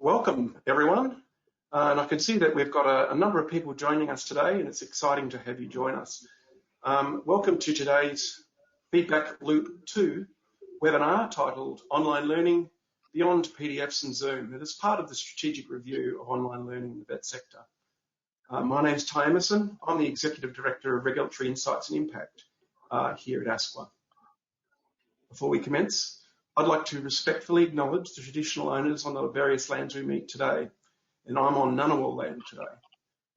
Welcome, everyone. And I can see that we've got a number of people joining us today, and it's exciting to have you join us. Welcome to today's Feedback Loop 2 webinar titled Online Learning Beyond PDFs and Zoom. It is part of the strategic review of online learning in the vet sector. My name is Ty Emerson. I'm the Executive Director of Regulatory Insights and Impact here at ASQA. Before we commence, I'd like to respectfully acknowledge the traditional owners on the various lands we meet today, and I'm on Ngunnawal land today.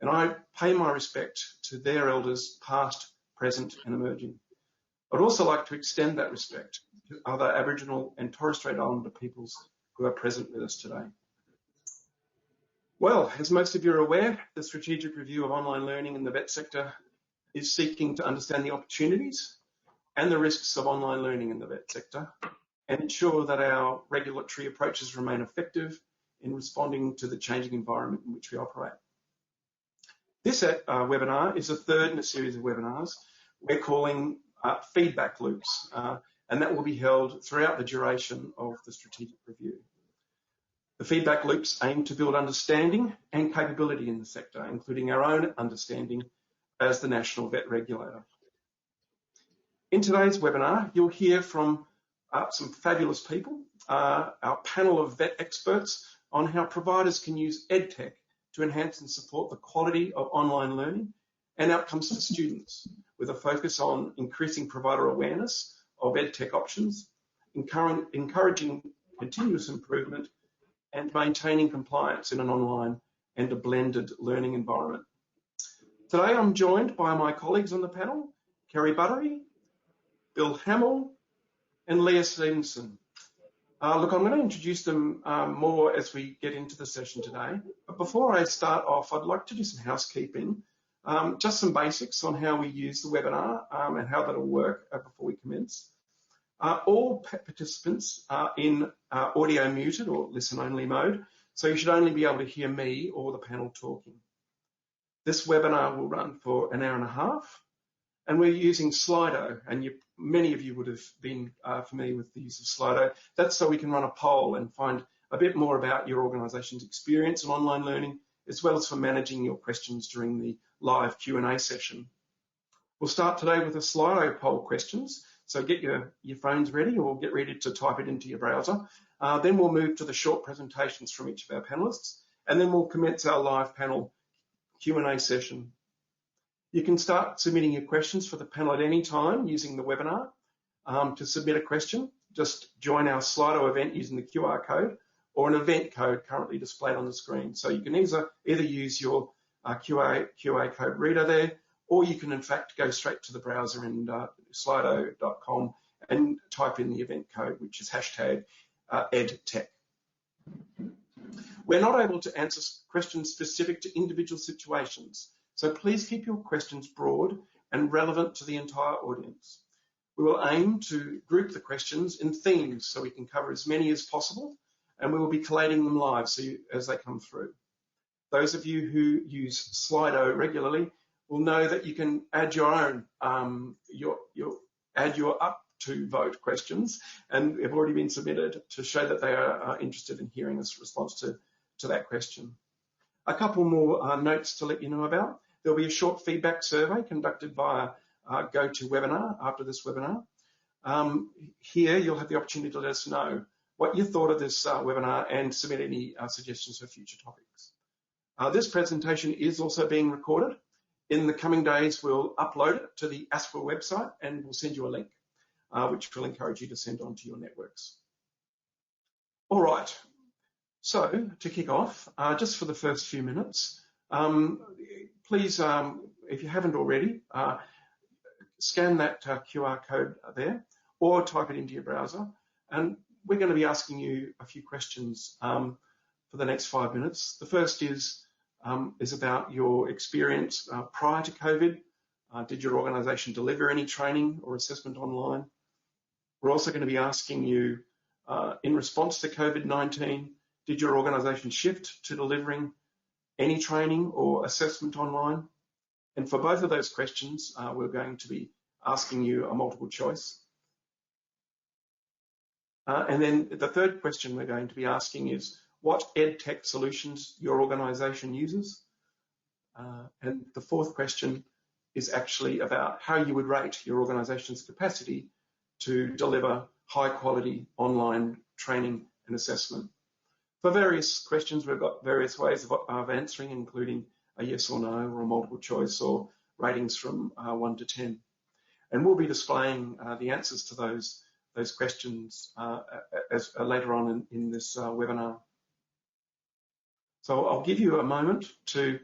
And I pay my respect to their elders past, present and emerging. I'd also like to extend that respect to other Aboriginal and Torres Strait Islander peoples who are present with us today. Well, as most of you are aware, the strategic review of online learning in the vet sector is seeking to understand the opportunities and the risks of online learning in the vet sector, and ensure that our regulatory approaches remain effective in responding to the changing environment in which we operate. This webinar is the third in a series of webinars we're calling feedback loops, and that will be held throughout the duration of the strategic review. The feedback loops aim to build understanding and capability in the sector, including our own understanding as the national vet regulator. In today's webinar, you'll hear from some fabulous people, our panel of vet experts on how providers can use EdTech to enhance and support the quality of online learning and outcomes for students, with a focus on increasing provider awareness of EdTech options, encouraging continuous improvement, and maintaining compliance in an online and a blended learning environment. Today I'm joined by my colleagues on the panel, Kerry Buttery, Bill Hamill, and Leah Stevenson. Look, I'm going to introduce them more as we get into the session today. But before I start off, I'd like to do some housekeeping, just some basics on how we use the webinar and how that'll work before we commence. All participants are in audio muted or listen-only mode, so you should only be able to hear me or the panel talking. This webinar will run for an hour and a half, and we're using Slido, and many of you would have been familiar with the use of Slido. That's so we can run a poll and find a bit more about your organisation's experience in online learning, as well as for managing your questions during the live Q&A session. We'll start today with the Slido poll questions, so get your phones ready or get ready to type it into your browser. Then we'll move to the short presentations from each of our panellists, and then we'll commence our live panel Q&A session. You can start submitting your questions for the panel at any time using the webinar. To submit a question, just join our Slido event using the QR code or an event code currently displayed on the screen. So you can either use your QR code reader there, or you can in fact go straight to the browser and slido.com and type in the event code, which is hashtag EdTech. We're not able to answer questions specific to individual situations, so please keep your questions broad and relevant to the entire audience. We will aim to group the questions in themes so we can cover as many as possible, and we will be collating them live as they come through. Those of you who use Slido regularly will know that you can add your own, add your up to vote questions, and have already been submitted to show that they are interested in hearing a response to that question. A couple more notes to let you know about. There'll be a short feedback survey conducted via GoToWebinar after this webinar. Here you'll have the opportunity to let us know what you thought of this webinar and submit any suggestions for future topics. This presentation is also being recorded. In the coming days, we'll upload it to the ASQA website and we'll send you a link, which we'll encourage you to send on to your networks. All right. So, to kick off, just for the first few minutes, please, if you haven't already, scan that QR code there or type it into your browser. And we're going to be asking you a few questions for the next 5 minutes. The first is about your experience prior to COVID. Did your organisation deliver any training or assessment online? We're also going to be asking you, in response to COVID-19, did your organisation shift to delivering any training or assessment online? And for both of those questions, we're going to be asking you a multiple choice. And then the third question we're going to be asking is, what EdTech solutions your organisation uses. And the fourth question is actually about how you would rate your organisation's capacity to deliver high quality online training and assessment. For various questions, we've got various ways of answering, including a yes or no, or a multiple choice, or ratings from 1 to 10. And we'll be displaying the answers to those questions later on in this webinar. So I'll give you a moment to,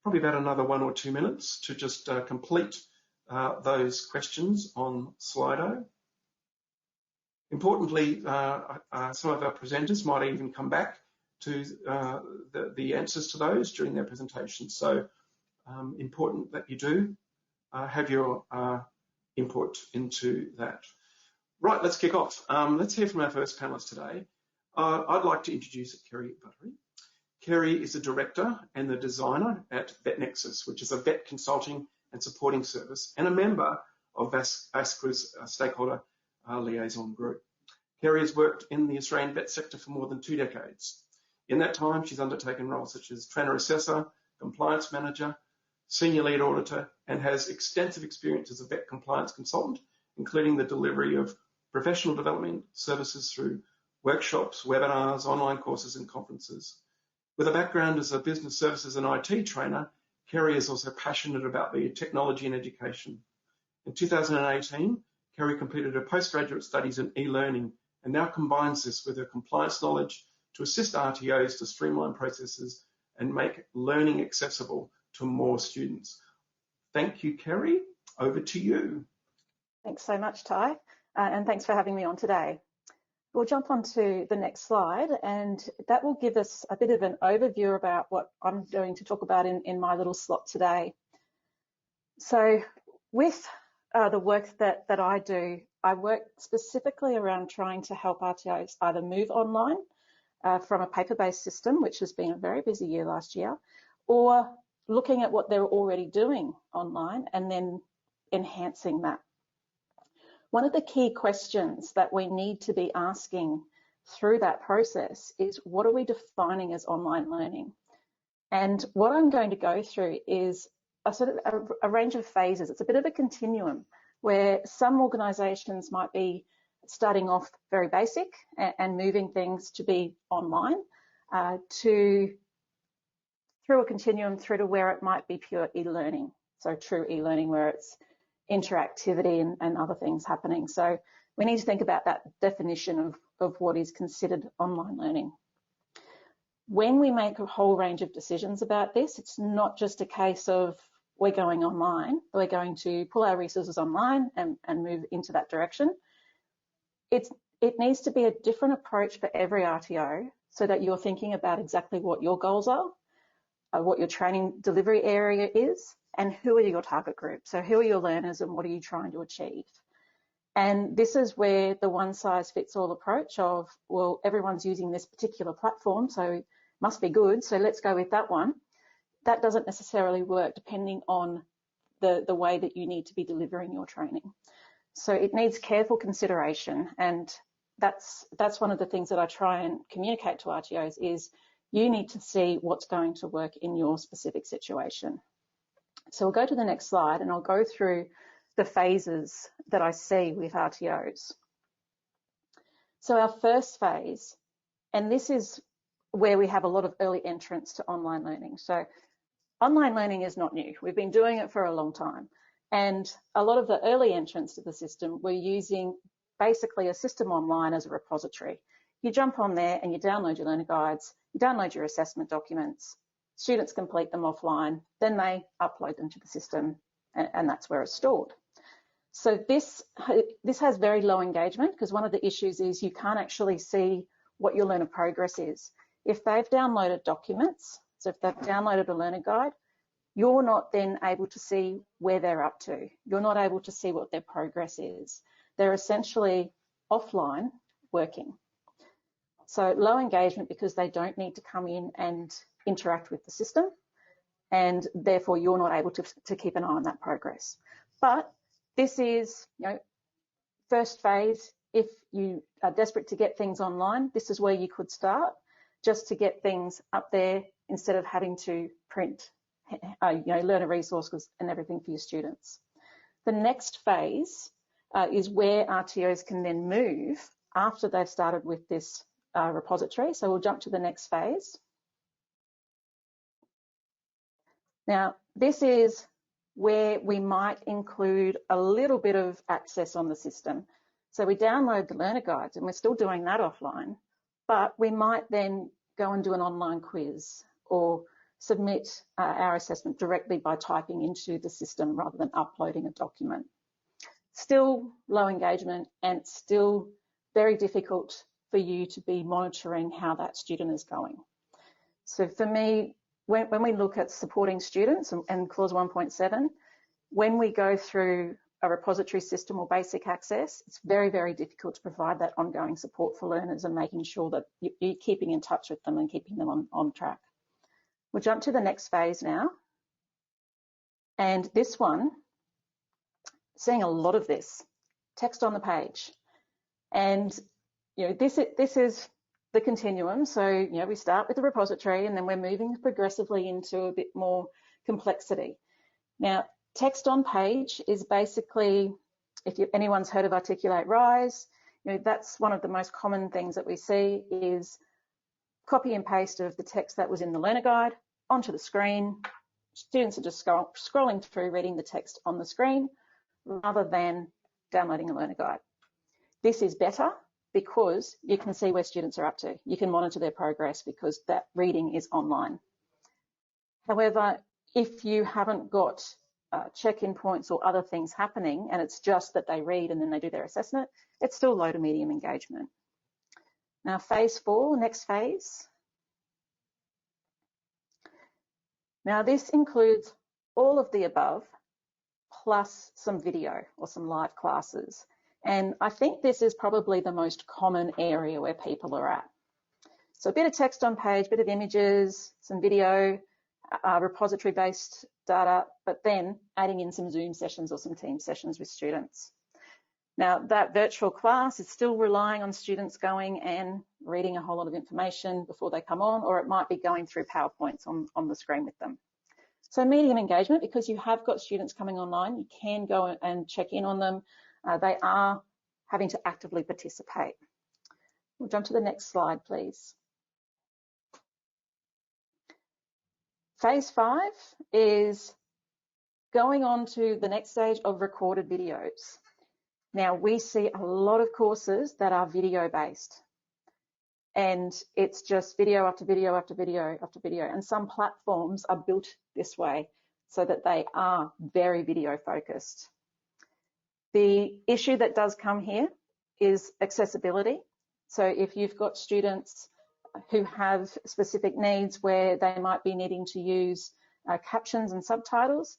probably about another 1 or 2 minutes, to just complete those questions on Slido. Importantly, some of our presenters might even come back to the answers to those during their presentation. So important that you do have your input into that. Right, let's kick off. Let's hear from our first panelist today. I'd like to introduce Kerry Buttery. Kerry is the director and the designer at VetNexus, which is a vet consulting and supporting service, and a member of ASQA's stakeholder liaison group. Kerry has worked in the Australian vet sector for more than 2 decades. In that time, she's undertaken roles such as trainer assessor, compliance manager, senior lead auditor, and has extensive experience as a vet compliance consultant, including the delivery of professional development services through workshops, webinars, online courses, and conferences. With a background as a business services and IT trainer, Kerry is also passionate about the technology and education. In 2018, Kerry completed her postgraduate studies in e-learning and now combines this with her compliance knowledge to assist RTOs to streamline processes and make learning accessible to more students. Thank you, Kerry. Over to you. Thanks so much, Ty, and thanks for having me on today. We'll jump on to the next slide, and that will give us a bit of an overview about what I'm going to talk about in my little slot today. So with the work that I do, I work specifically around trying to help RTOs either move online from a paper-based system, which has been a very busy year last year, or looking at what they're already doing online and then enhancing that. One of the key questions that we need to be asking through that process is, what are we defining as online learning? And what I'm going to go through is a range of phases. It's a bit of a continuum where some organisations might be starting off very basic and moving things to be online through a continuum through to where it might be pure e-learning. So true e-learning where it's interactivity and other things happening. So we need to think about that definition of what is considered online learning. When we make a whole range of decisions about this, it's not just a case of we're going online, we're going to pull our resources online and move into that direction. It needs to be a different approach for every RTO so that you're thinking about exactly what your goals are, what your training delivery area is, and who are your target group. So who are your learners and what are you trying to achieve? And this is where the one size fits all approach of, well, everyone's using this particular platform, so it must be good, so let's go with that one. That doesn't necessarily work depending on the way that you need to be delivering your training. So it needs careful consideration, and that's one of the things that I try and communicate to RTOs is you need to see what's going to work in your specific situation. So we'll go to the next slide and I'll go through the phases that I see with RTOs. So our first phase, and this is where we have a lot of early entrants to online learning. So online learning is not new. We've been doing it for a long time. And a lot of the early entrants to the system were using basically a system online as a repository. You jump on there and you download your learner guides, you download your assessment documents, students complete them offline, then they upload them to the system, and that's where it's stored. So this has very low engagement because one of the issues is you can't actually see what your learner progress is. If they've downloaded documents, so if they've downloaded a learner guide, you're not then able to see where they're up to. You're not able to see what their progress is. They're essentially offline working. So low engagement because they don't need to come in and interact with the system, and therefore you're not able to keep an eye on that progress. But this is, first phase. If you are desperate to get things online, this is where you could start. just to get things up there instead of having to print, learner resources and everything for your students. The next phase is where RTOs can then move after they've started with this repository. So we'll jump to the next phase. Now, this is where we might include a little bit of access on the system. So we download the learner guides, and we're still doing that offline, but we might then go and do an online quiz or submit our assessment directly by typing into the system rather than uploading a document. Still low engagement and still very difficult for you to be monitoring how that student is going. So for me, when we look at supporting students and clause 1.7, when we go through a repository system or basic access, it's very, very difficult to provide that ongoing support for learners and making sure that you're keeping in touch with them and keeping them on track. We'll jump to the next phase now. And this one, seeing a lot of this, text on the page. And this is the continuum. So, we start with the repository and then we're moving progressively into a bit more complexity. Now, text on page is basically, if anyone's heard of Articulate Rise, that's one of the most common things that we see is copy and paste of the text that was in the learner guide onto the screen. Students are just scrolling through, reading the text on the screen rather than downloading a learner guide. This is better because you can see where students are up to. You can monitor their progress because that reading is online. However, if you haven't got check-in points or other things happening and it's just that they read and then they do their assessment, it's still low to medium engagement. Now, phase 4, next phase. Now, this includes all of the above plus some video or some live classes. And I think this is probably the most common area where people are at. So a bit of text on page, a bit of images, some video, repository-based data, but then adding in some Zoom sessions or some team sessions with students. Now, that virtual class is still relying on students going and reading a whole lot of information before they come on, or it might be going through PowerPoints on the screen with them. So medium engagement, because you have got students coming online, you can go and check in on them. They are having to actively participate. We'll jump to the next slide, please. Phase 5 is going on to the next stage of recorded videos. Now, we see a lot of courses that are video-based, and it's just video after video after video after video, and some platforms are built this way so that they are very video-focused. The issue that does come here is accessibility. So if you've got students who have specific needs where they might be needing to use captions and subtitles,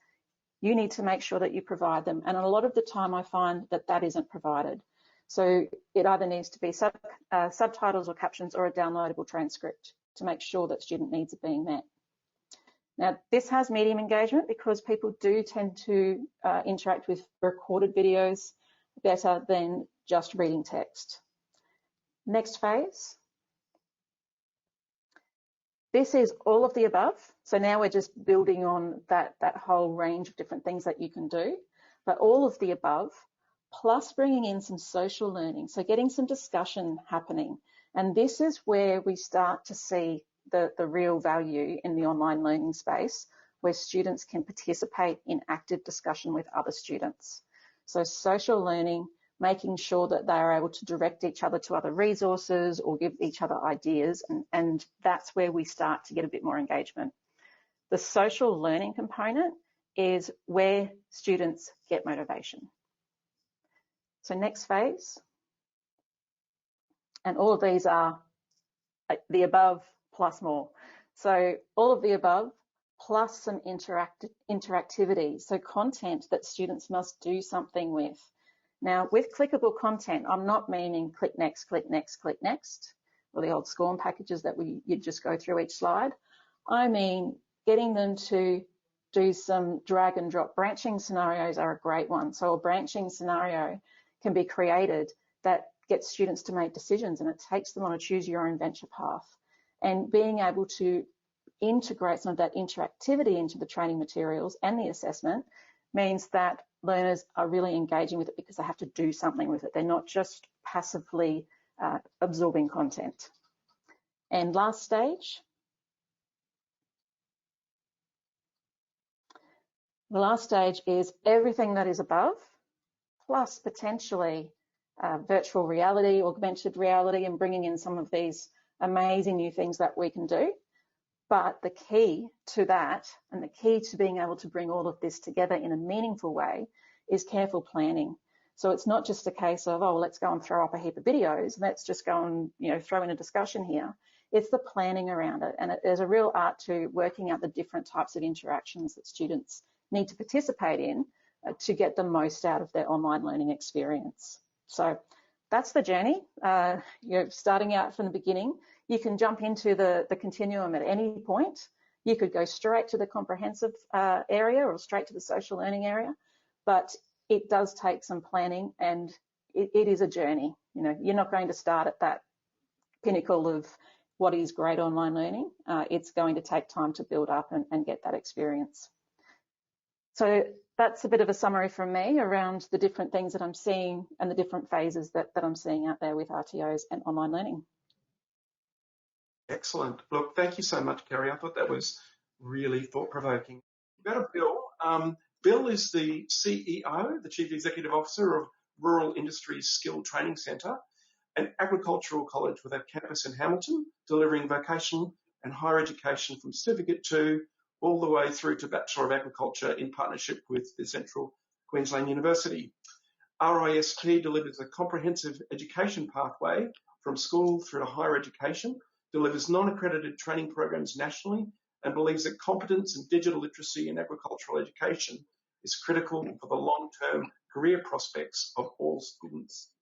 you need to make sure that you provide them. And a lot of the time I find that that isn't provided. So it either needs to be subtitles or captions or a downloadable transcript to make sure that student needs are being met. Now, this has medium engagement because people do tend to interact with recorded videos better than just reading text. Next phase. This is all of the above. So now we're just building on that whole range of different things that you can do, but all of the above, plus bringing in some social learning. So getting some discussion happening. And this is where we start to see the real value in the online learning space, where students can participate in active discussion with other students. So social learning, making sure that they are able to direct each other to other resources or give each other ideas, and that's where we start to get a bit more engagement. The social learning component is where students get motivation. So next phase, and all of these are the above plus more. So all of the above plus some interactivity, so content that students must do something with. Now, with clickable content, I'm not meaning click next, click next, click next, or the old SCORM packages that you just go through each slide. I mean, getting them to do some drag and drop. Branching scenarios are a great one. So a branching scenario can be created that gets students to make decisions, and it takes them on a choose your own venture path. And being able to integrate some of that interactivity into the training materials and the assessment means that learners are really engaging with it because they have to do something with it. They're not just passively absorbing content. And last stage. The last stage is everything that is above, plus potentially virtual reality, augmented reality, and bringing in some of these amazing new things that we can do. But the key to that, and the key to being able to bring all of this together in a meaningful way, is careful planning. So it's not just a case of, oh, let's go and throw up a heap of videos, let's just go and, you know, throw in a discussion here. It's the planning around it, and there's a real art to working out the different types of interactions that students need to participate in to get the most out of their online learning experience. So that's the journey. You're starting out from the beginning. You can jump into the continuum at any point. You could go straight to the comprehensive area or straight to the social learning area, but it does take some planning, and it is a journey. You know, you're not going to start at that pinnacle of what is great online learning. It's going to take time to build up and get that experience. So that's a bit of a summary from me around the different things that I'm seeing and the different phases that I'm seeing out there with RTOs and online learning. Excellent. Look, thank you so much, Kerry. I thought that was really thought-provoking. We've got a Bill. Bill is the CEO, the Chief Executive Officer of Rural Industries Skilled Training Centre, an agricultural college with a campus in Hamilton, delivering vocational and higher education from Certificate 2 all the way through to Bachelor of Agriculture in partnership with the Central Queensland University. RIST delivers a comprehensive education pathway from school through to higher education, delivers non-accredited training programs nationally, and believes that competence and digital literacy in agricultural education is critical for the long-term career prospects of all students.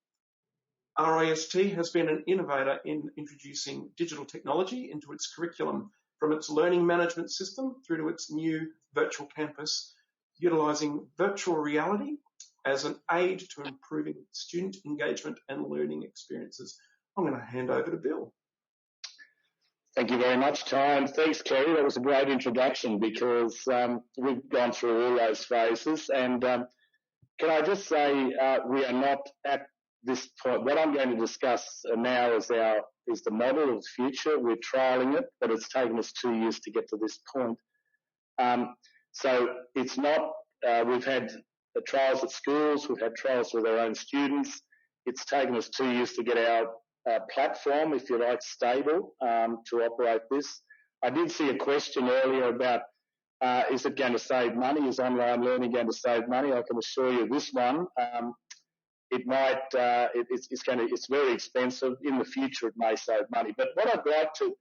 RIST has been an innovator in introducing digital technology into its curriculum, from its learning management system through to its new virtual campus, utilising virtual reality as an aid to improving student engagement and learning experiences. I'm going to hand over to Bill. Thank you very much, Ty, and thanks, Kerry. That was a great introduction because we've gone through all those phases. And can I just say we are not at this point. What I'm going to discuss now is the model of the future. We're trialling it, but it's taken us 2 years to get to this point. So it's not. We've had trials at schools. We've had trials with our own students. It's taken us 2 years to get our platform, if you like, stable to operate this. I did see a question earlier about is it going to save money? Is online learning going to save money? I can assure you this one. It might. It's very expensive. In the future, it may save money. But what I'd like to,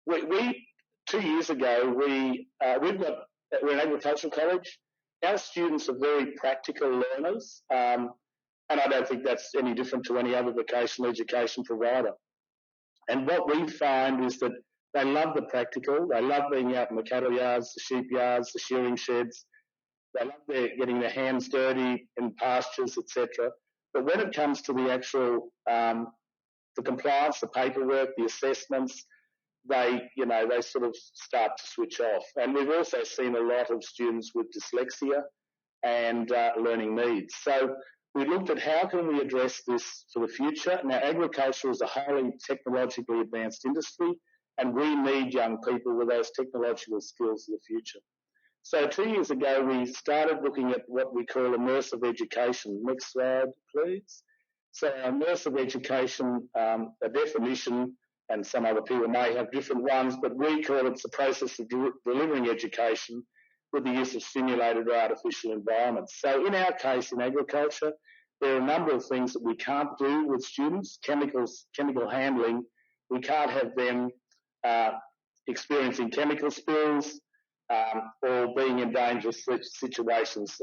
we 2 years ago, we're an agricultural college. Our students are very practical learners. And I don't think that's any different to any other vocational education provider. And what we find is that they love the practical. They love being out in the cattle yards, the sheep yards, the shearing sheds. They love getting their hands dirty in pastures, etc. But when it comes to the actual, the compliance, the paperwork, the assessments, they sort of start to switch off. And we've also seen a lot of students with dyslexia and learning needs. So we looked at how can we address this for the future. Now, agriculture is a highly technologically advanced industry, and we need young people with those technological skills of the future. So 2 years ago, we started looking at what we call immersive education. Next slide, please. So immersive education, a definition, and some other people may have different ones, but we call it the process of delivering education with the use of simulated or artificial environments. So in our case, in agriculture, there are a number of things that we can't do with students. Chemical handling, we can't have them experiencing chemical spills or being in dangerous situations.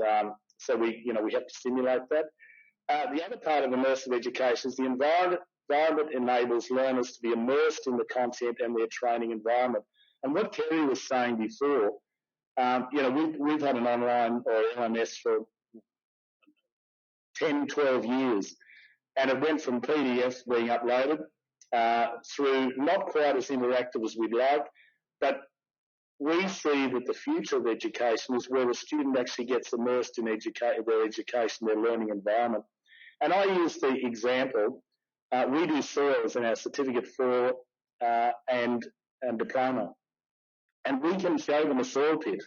So we have to simulate that. The other part of immersive education is the environment enables learners to be immersed in the content and their training environment. And what Kerry was saying before, we've had an online or LMS for 10, 12 years, and it went from PDFs being uploaded through not quite as interactive as we'd like, but we see that the future of education is where the student actually gets immersed in their education, their learning environment. And I use the example, we do soils in our certificate 4 and diploma. And we can show them a soil pit,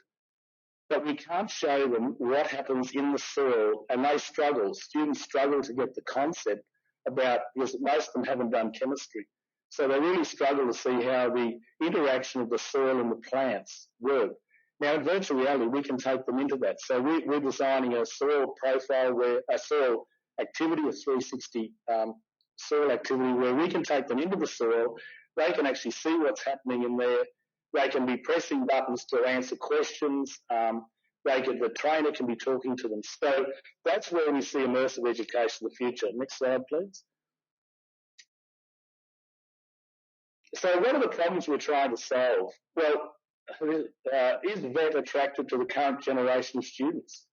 but we can't show them what happens in the soil, and they struggle. Students struggle to get the concept about, because most of them haven't done chemistry. So they really struggle to see how the interaction of the soil and the plants work. Now, in virtual reality, we can take them into that. So we're designing a soil profile, a soil activity, a 360 soil activity, where we can take them into the soil. They can actually see what's happening in there. They can be pressing buttons to answer questions. The trainer can be talking to them. So that's where we see immersive education in the future. Next slide, please. So what are the problems we're trying to solve? Well, is VET attracted to the current generation of students?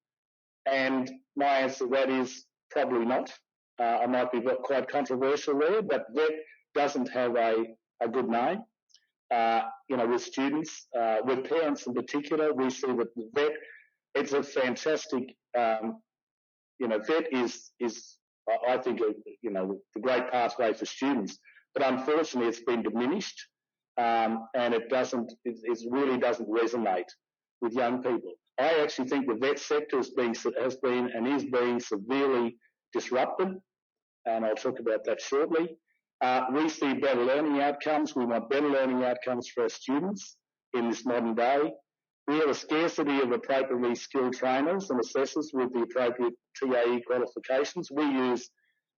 And my answer to that is probably not. I might be quite controversial there, but VET doesn't have a good name. With students, with parents in particular, we see that the VET, it's a fantastic, VET is I think, the great pathway for students. But unfortunately, it's been diminished, and it really doesn't resonate with young people. I actually think the VET sector has been and is being severely disrupted, and I'll talk about that shortly. We see better learning outcomes. We want better learning outcomes for our students in this modern day. We have a scarcity of appropriately skilled trainers and assessors with the appropriate TAE qualifications. We use,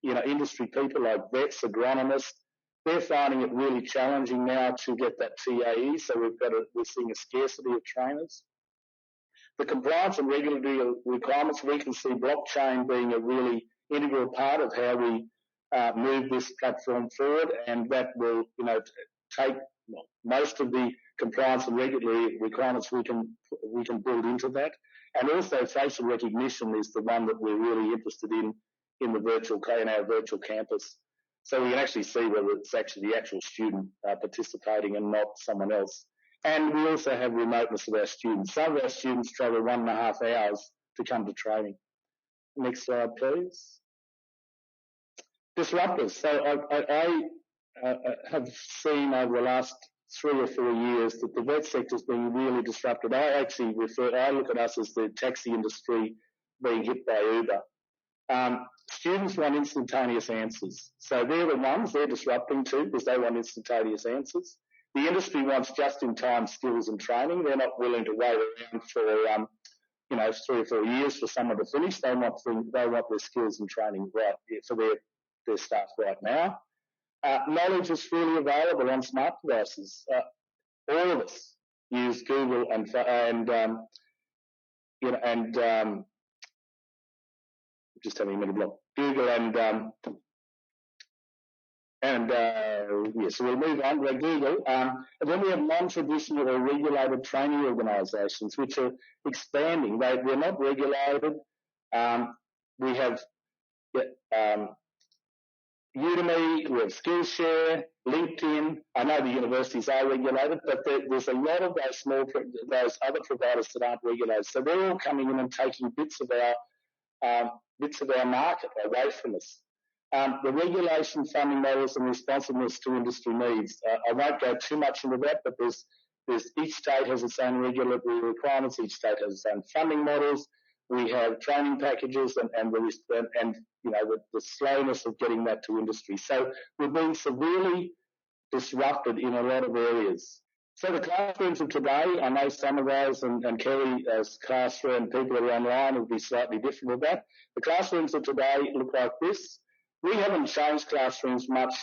industry people like vets, agronomists. They're finding it really challenging now to get that TAE, so we're seeing a scarcity of trainers. The compliance and regulatory requirements, we can see blockchain being a really integral part of how we move this platform forward, and that will, take most of the compliance and regulatory requirements we can build into that. And also facial recognition is the one that we're really interested in our virtual campus. So we can actually see whether it's actually the actual student participating and not someone else. And we also have remoteness of our students. Some of our students travel 1.5 hours to come to training. Next slide, please. Disruptors. So I have seen over the last 3 or 4 years that the VET sector has been really disrupted. I look at us as the taxi industry being hit by Uber. Students want instantaneous answers. So they're disrupting too, because they want instantaneous answers. The industry wants just-in-time skills and training. They're not willing to wait around for 3 or 4 years for someone to finish. They want their skills and training right for their staff right now. Knowledge is freely available on smart devices. All of us use Google just having a minute block. Google so we'll move on to Google. And then we have non-traditional or regulated training organisations which are expanding. They're not regulated. We have Udemy, we have Skillshare, LinkedIn. I know the universities are regulated, but there's a lot of those other providers that aren't regulated. So they're all coming in and taking bits of our market away from us. The regulation, funding models, and responsiveness to industry needs. I won't go too much into that, but each state has its own regulatory requirements. Each state has its own funding models. We have training packages and the slowness of getting that to industry. So we're being severely disrupted in a lot of areas. So the classrooms of today, I know some of those, and Kelly as classroom people who are online will be slightly different with that. The classrooms of today look like this. We haven't changed classrooms much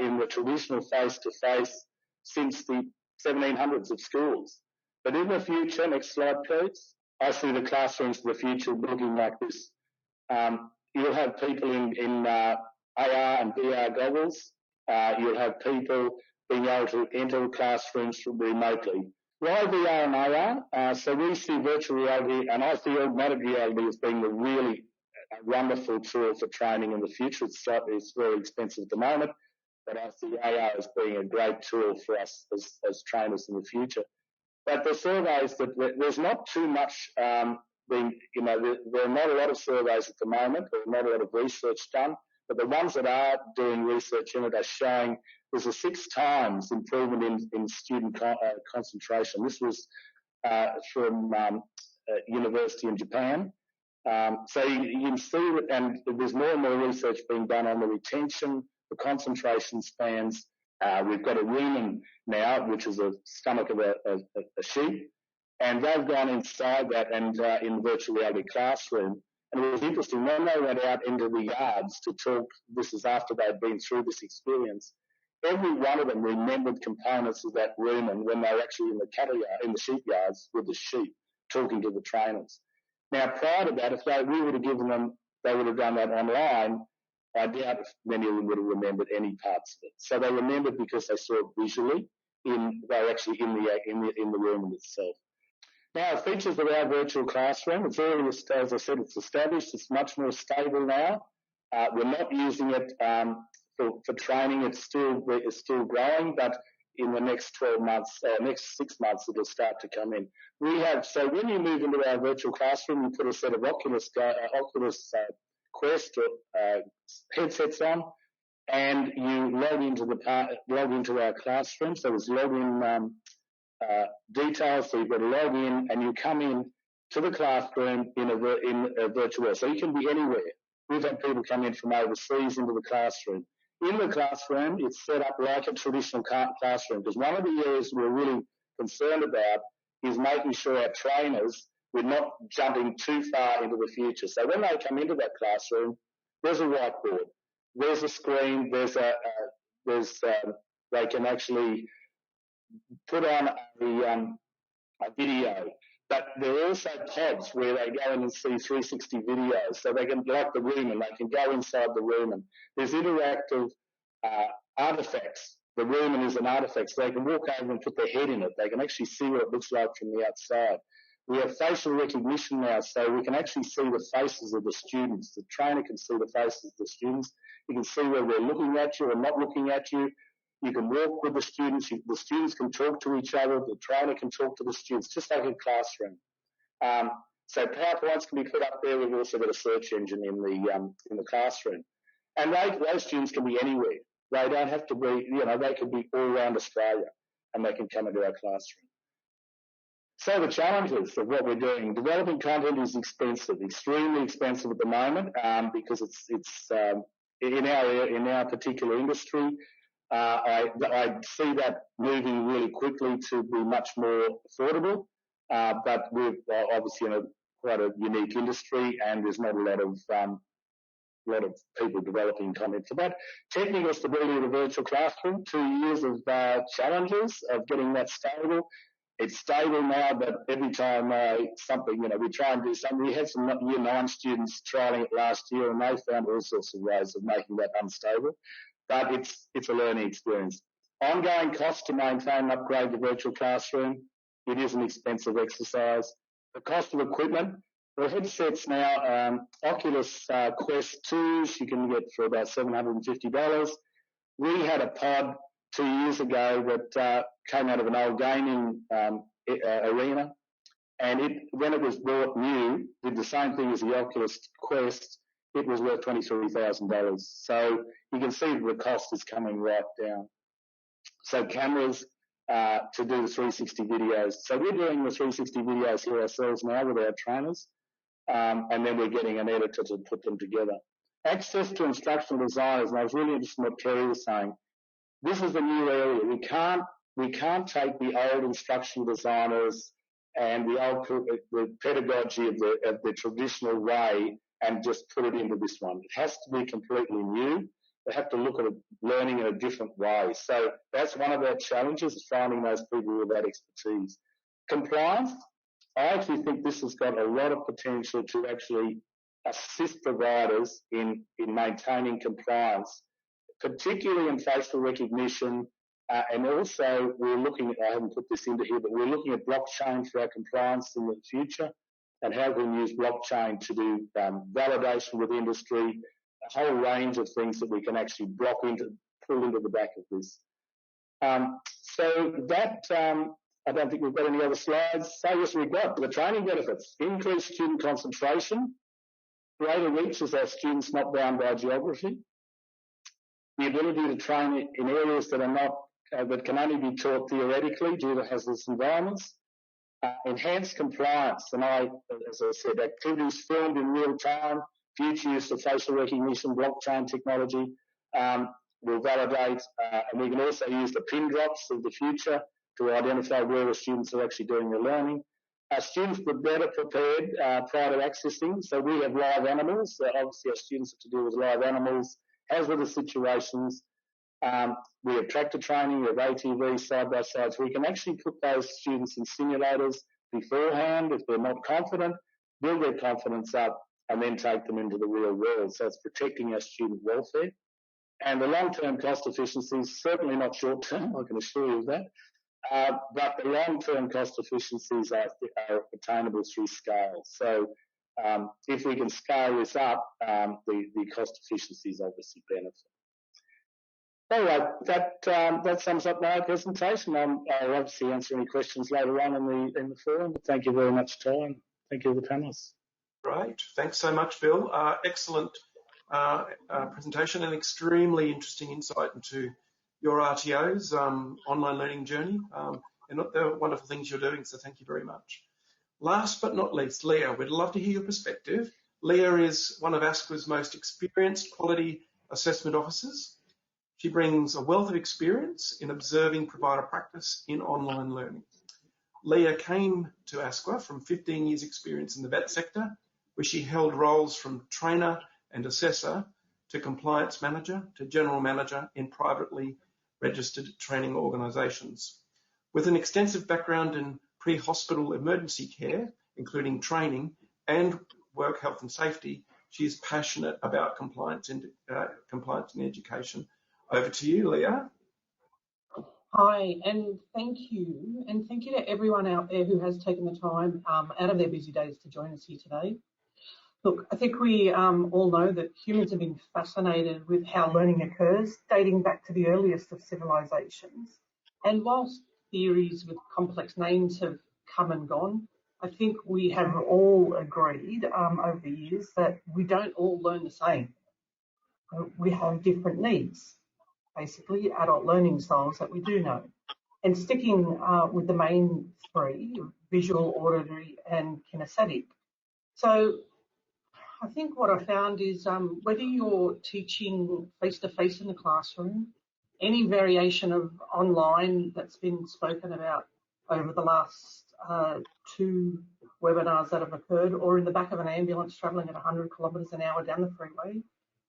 in the traditional face-to-face since the 1700s of schools. But in the future, next slide please, I see the classrooms of the future looking like this. You'll have people in AR and VR goggles. You'll have people being able to enter classrooms remotely. Why VR and AR? So we see virtual reality, and I see augmented reality as being a really wonderful tool for training in the future. It's very expensive at the moment. but I see AI as being a great tool for us as trainers in the future. But the surveys, there's not too much there are not a lot of surveys at the moment. There's not a lot of research done, but the ones that are doing research in it are showing there's a 6 times improvement in student concentration. This was from university in Japan. So you can see that, and there's more and more research being done on the retention, the concentration spans. We've got a rumen now, which is a stomach of a sheep, and they've gone inside that and in the virtual reality classroom. And it was interesting, when they went out into the yards to talk, this is after they'd been through this experience, every one of them remembered components of that rumen when they were actually in the cattle yard, in the sheep yards with the sheep, talking to the trainers. Now, prior to that, if we would have given them, they would have done that online, I doubt if many of them would have remembered any parts of it. So they remembered because they saw it visually. They were actually in the room itself. Now, features of our virtual classroom. It's already, as I said, it's established. It's much more stable now. We're not using it for training. It's still growing, but in the next 12 months, next 6 months, it'll start to come in. So when you move into our virtual classroom, you put a set of Oculus Quest headsets on, and you log into our classroom. So there's login details. So you've got to log in, and you come in to the classroom in a virtual world. So you can be anywhere. We've had people come in from overseas into the classroom. In the classroom, it's set up like a traditional classroom, because one of the areas we're really concerned about is making sure our trainers, we're not jumping too far into the future. So when they come into that classroom, there's a whiteboard, there's a screen, they can actually put on a video. But there are also pods where they go in and see 360 videos. So they can, like the room, and they can go inside the room. And there's interactive artifacts. The room is an artifact, so they can walk over and put their head in it. They can actually see what it looks like from the outside. We have facial recognition now, so we can actually see the faces of the students. The trainer can see the faces of the students. You can see whether they're looking at you or not looking at you. You can walk with the students. The students can talk to each other. The trainer can talk to the students, just like a classroom. So PowerPoints can be put up there. We've also got a search engine in the classroom. And those students can be anywhere. They don't have to be, they can be all around Australia, and they can come into our classroom. So the challenges of what we're doing, developing content is expensive, extremely expensive at the moment, because it's in our particular industry. I see that moving really quickly to be much more affordable, but we're obviously in quite a unique industry, and there's not a lot of people developing content for that. Technical stability of the virtual classroom, 2 years of challenges of getting that stable. It's stable now, but every time we try and do something. We had some Year 9 students trialling it last year, and they found all sorts of ways of making that unstable. But it's a learning experience. Ongoing costs to maintain and upgrade the virtual classroom. It is an expensive exercise. The cost of equipment. The headsets now, Oculus Quest 2s, you can get for about $750. We had a pod 2 years ago that came out of an old gaming arena, and when it was bought new, did the same thing as the Oculus Quest. It was worth $23,000. So you can see the cost is coming right down. So cameras to do the 360 videos. So we're doing the 360 videos here ourselves now with our trainers, and then we're getting an editor to put them together. Access to instructional designers, and I was really interested in what Kerry was saying. This is a new area. We can't take the old instructional designers and the pedagogy of the traditional way and just put it into this one. It has to be completely new. They have to look at learning in a different way. So that's one of our challenges, is finding those people with that expertise. Compliance, I actually think this has got a lot of potential to actually assist providers in maintaining compliance, particularly in facial recognition. And also we're looking at, I haven't put this into here, but we're looking at blockchain for our compliance in the future, and how we can use blockchain to do validation with industry, a whole range of things that we can actually pull into the back of this. So that, I don't think we've got any other slides. So yes, we've got the training benefits, increased student concentration, greater reach as our students not bound by geography, the ability to train in areas that are not, that can only be taught theoretically due to hazardous environments, enhanced compliance, and as I said, activities filmed in real time, future use of facial recognition, blockchain technology will validate, and we can also use the pin drops of the future to identify where the students are actually doing their learning. Students were better prepared prior to accessing, so we have live animals. Obviously, our students have to deal with live animals, hazardous situations. We have tractor training, we have ATV side-by-side, so we can actually put those students in simulators beforehand if they're not confident, build their confidence up, and then take them into the real world. So it's protecting our student welfare. And the long-term cost efficiencies, certainly not short-term, I can assure you of that, but the long-term cost efficiencies are attainable through scale. So if we can scale this up, the cost efficiencies obviously benefit. All right, that sums up my presentation. I'll obviously answer any questions later on in the forum, but thank you very much, Ty, and thank you to the panelists. Great, thanks so much, Bill. Excellent presentation and extremely interesting insight into your RTO's online learning journey and the wonderful things you're doing, so thank you very much. Last but not least, Leah, we'd love to hear your perspective. Leah is one of ASQA's most experienced quality assessment officers. She brings a wealth of experience in observing provider practice in online learning. Leah came to ASQA from 15 years experience in the vet sector, where she held roles from trainer and assessor to compliance manager to general manager in privately registered training organisations. With an extensive background in pre-hospital emergency care, including training and work health and safety, she is passionate about compliance in education. Over to you, Leah. Hi, and thank you. And thank you to everyone out there who has taken the time out of their busy days to join us here today. Look, I think we all know that humans have been fascinated with how learning occurs, dating back to the earliest of civilizations. And whilst theories with complex names have come and gone, I think we have all agreed over the years that we don't all learn the same. We have different needs. Basically adult learning styles that we do know. And sticking with the main three, visual, auditory and kinesthetic. So I think what I found is whether you're teaching face-to-face in the classroom, any variation of online that's been spoken about over the last 2 webinars that have occurred, or in the back of an ambulance travelling at 100 kilometres an hour down the freeway,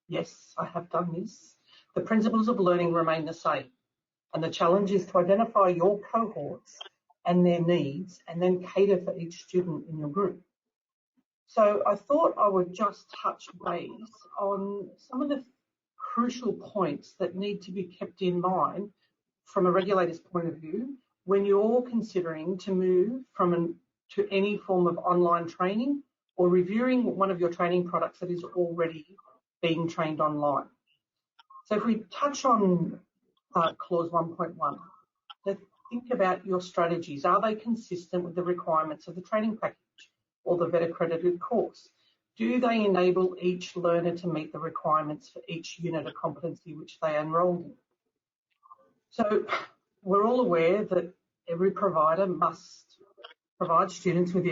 yes, I have done this. The principles of learning remain the same, and the challenge is to identify your cohorts and their needs and then cater for each student in your group. So I thought I would just touch base on some of the crucial points that need to be kept in mind from a regulator's point of view when you're considering to move to any form of online training or reviewing one of your training products that is already being trained online. So if we touch on clause 1.1, think about your strategies. Are they consistent with the requirements of the training package or the vet accredited course? Do they enable each learner to meet the requirements for each unit of competency which they are enrolled in? So we're all aware that every provider must provide students with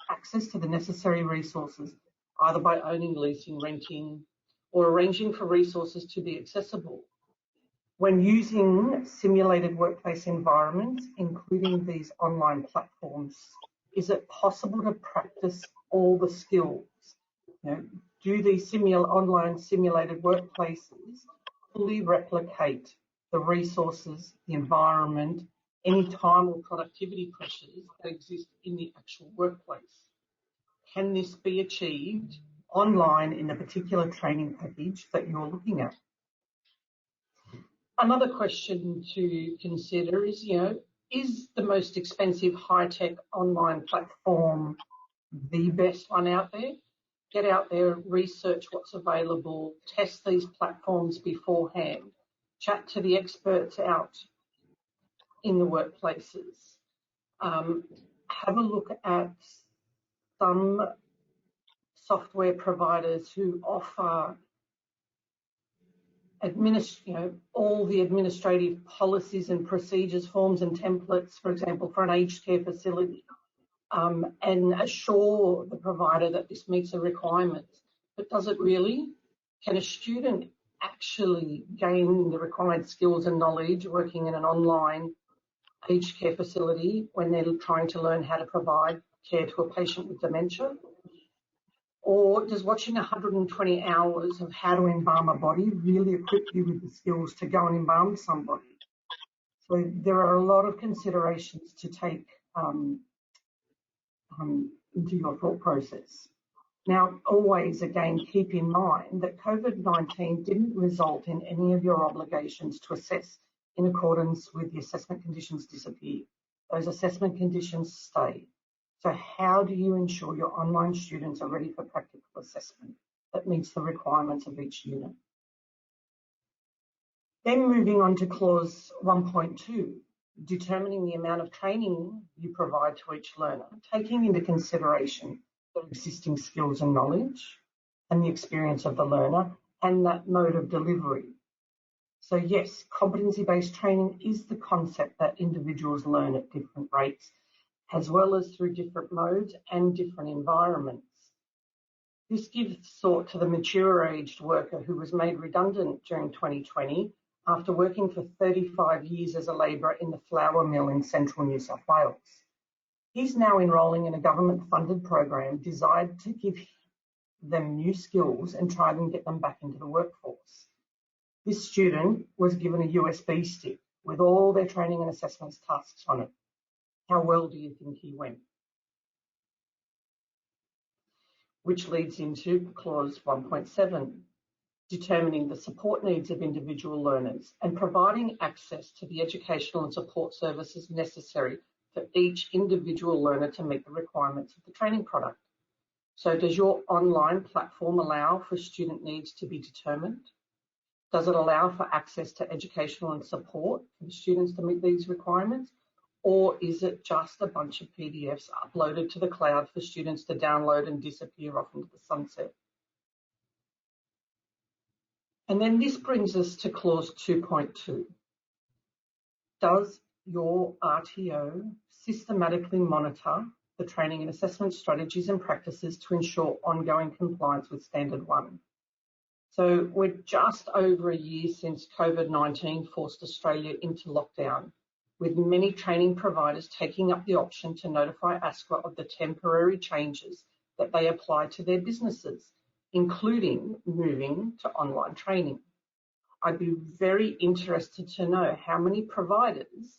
access to the necessary resources, either by owning, leasing, renting, or arranging for resources to be accessible. When using simulated workplace environments, including these online platforms, is it possible to practice all the skills? Do these online simulated workplaces fully replicate the resources, the environment, any time or productivity pressures that exist in the actual workplace? Can this be achieved online in the particular training package that you're looking at? Another question to consider is, is the most expensive high-tech online platform the best one out there? Get out there, research what's available, test these platforms beforehand chat to the experts out in the workplaces, have a look at some software providers who offer all the administrative policies and procedures, forms and templates, for example, for an aged care facility, and assure the provider that this meets the requirements. But does it really? Can a student actually gain the required skills and knowledge working in an online aged care facility when they're trying to learn how to provide care to a patient with dementia? Or does watching 120 hours of how to embalm a body really equip you with the skills to go and embalm somebody? So there are a lot of considerations to take into your thought process. Now, always, again, keep in mind that COVID-19 didn't result in any of your obligations to assess in accordance with the assessment conditions disappear. Those assessment conditions stay. So how do you ensure your online students are ready for practical assessment that meets the requirements of each unit? Then moving on to clause 1.2, determining the amount of training you provide to each learner, taking into consideration their existing skills and knowledge and the experience of the learner and that mode of delivery. So yes, competency-based training is the concept that individuals learn at different rates, as well as through different modes and different environments. This gives thought to the mature-aged worker who was made redundant during 2020 after working for 35 years as a labourer in the flour mill in central New South Wales. He's now enrolling in a government-funded program designed to give them new skills and try and get them back into the workforce. This student was given a USB stick with all their training and assessments tasks on it. How well do you think he went? Which leads into clause 1.7, determining the support needs of individual learners and providing access to the educational and support services necessary for each individual learner to meet the requirements of the training product. So does your online platform allow for student needs to be determined? Does it allow for access to educational and support for the students to meet these requirements? Or is it just a bunch of PDFs uploaded to the cloud for students to download and disappear off into the sunset? And then this brings us to clause 2.2. Does your RTO systematically monitor the training and assessment strategies and practices to ensure ongoing compliance with Standard 1? So we're just over a year since COVID-19 forced Australia into lockdown, with many training providers taking up the option to notify ASQA of the temporary changes that they apply to their businesses, including moving to online training. I'd be very interested to know how many providers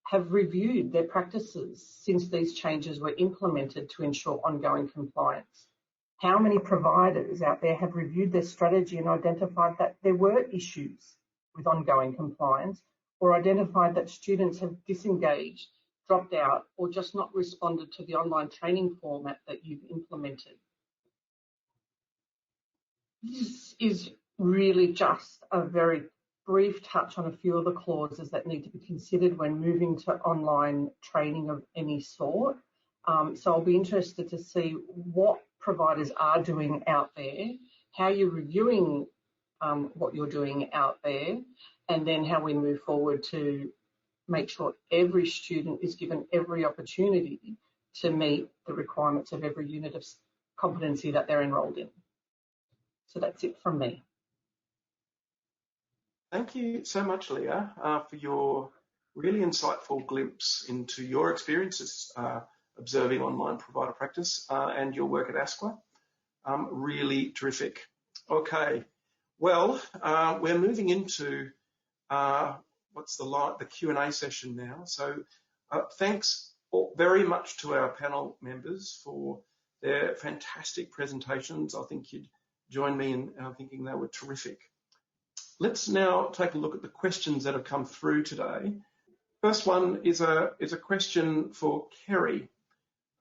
have reviewed their practices since these changes were implemented to ensure ongoing compliance. How many providers out there have reviewed their strategy and identified that there were issues with ongoing compliance, or identified that students have disengaged, dropped out, or just not responded to the online training format that you've implemented? This is really just a very brief touch on a few of the clauses that need to be considered when moving to online training of any sort. So I'll be interested to see what providers are doing out there, how you're reviewing what you're doing out there, and then how we move forward to make sure every student is given every opportunity to meet the requirements of every unit of competency that they're enrolled in. So that's it from me. Thank you so much, Leah, for your really insightful glimpse into your experiences observing online provider practice and your work at ASQA. Really terrific. Okay, well, we're moving into the Q&A session now. So thanks very much to our panel members for their fantastic presentations. I think you'd join me in thinking they were terrific. Let's now take a look at the questions that have come through today. First one is a question for Kerry.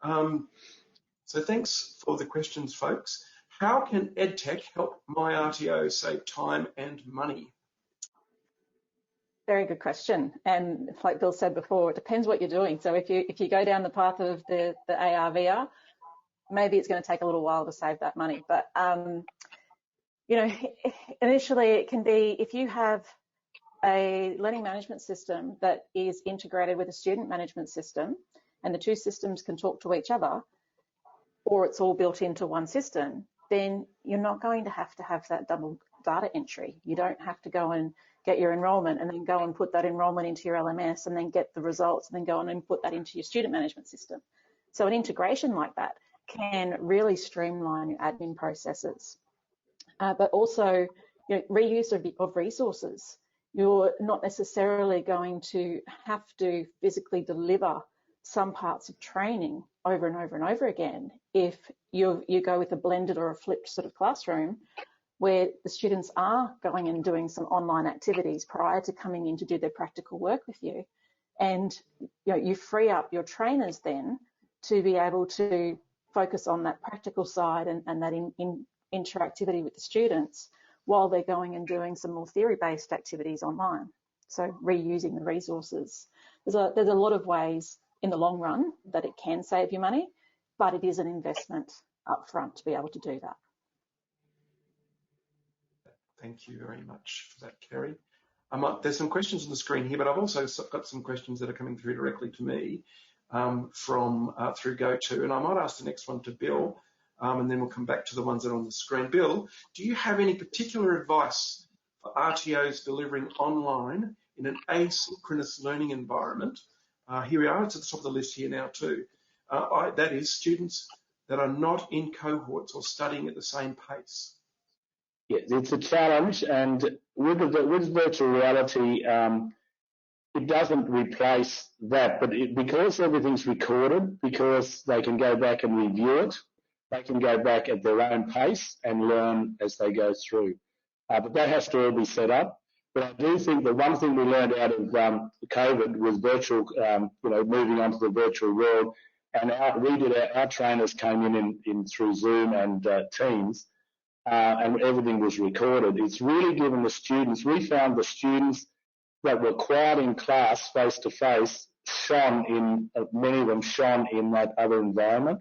So thanks for the questions, folks. How can EdTech help my RTO save time and money? Very good question. And like Bill said before, it depends what you're doing. So if you go down the path of the AR, VR, maybe it's going to take a little while to save that money. But, you know, initially it can be, if you have a learning management system that is integrated with a student management system, and the two systems can talk to each other, or it's all built into one system, then you're not going to have that double data entry. You don't have to go and get your enrolment and then go and put that enrolment into your LMS and then get the results and then go on and put that into your student management system. So an integration like that can really streamline your admin processes. But also, you know, reuse of resources. You're not necessarily going to have to physically deliver some parts of training over and over and over again if you go with a blended or a flipped sort of classroom, where the students are going and doing some online activities prior to coming in to do their practical work with you. And you know, you free up your trainers then to be able to focus on that practical side and that interactivity with the students while they're going and doing some more theory-based activities online. So reusing the resources. There's a lot of ways in the long run that it can save you money, but it is an investment up front to be able to do that. Thank you very much for that, Kerry. There's some questions on the screen here, but I've also got some questions that are coming through directly to me through GoTo, and I might ask the next one to Bill, and then we'll come back to the ones that are on the screen. Bill, do you have any particular advice for RTOs delivering online in an asynchronous learning environment? Here we are, it's at the top of the list here now too. That is, students that are not in cohorts or studying at the same pace. Yeah, it's a challenge, and with virtual reality, it doesn't replace that, but because everything's recorded, because they can go back and review it, they can go back at their own pace and learn as they go through. But that has to all be set up. But I do think that one thing we learned out of COVID was virtual, moving on to the virtual world, and our trainers came in through Zoom and Teams, and everything was recorded. It's really given the students, we found the students that were quiet in class face to face many of them shone in that other environment.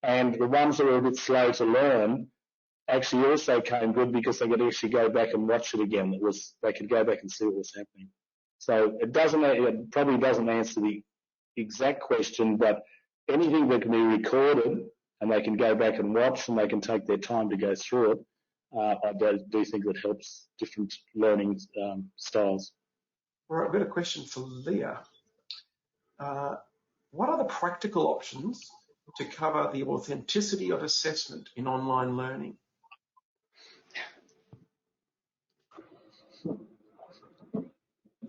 And the ones that were a bit slow to learn actually also came good because they could actually go back and watch it again. They could go back and see what was happening. So it probably doesn't answer the exact question, but anything that can be recorded and they can go back and watch and they can take their time to go through it, I do think that helps different learning styles. All right, I've got a question for Leah. What are the practical options to cover the authenticity of assessment in online learning?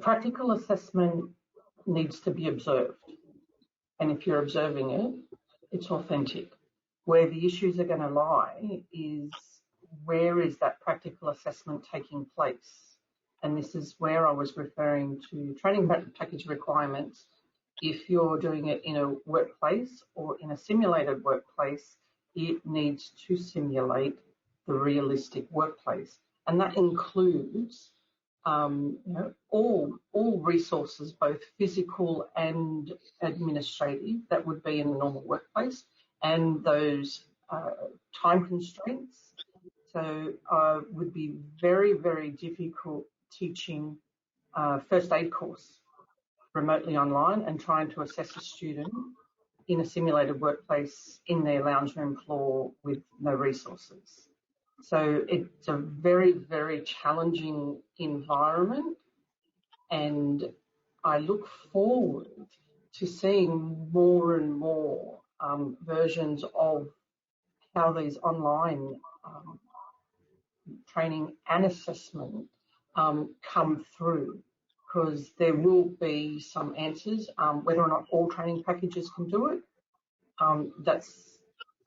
Practical assessment needs to be observed. And if you're observing it, it's authentic. Where the issues are going to lie is, where is that practical assessment taking place? And this is where I was referring to training package requirements. If you're doing it in a workplace or in a simulated workplace, it needs to simulate the realistic workplace. And that includes all resources, both physical and administrative, that would be in the normal workplace, and those time constraints. So would be very, very difficult teaching first aid course remotely online and trying to assess a student in a simulated workplace in their lounge room floor with no resources. So it's a very, very challenging environment, and I look forward to seeing more and more versions of how these online training and assessment come through, because there will be some answers. Whether or not all training packages can do it, that's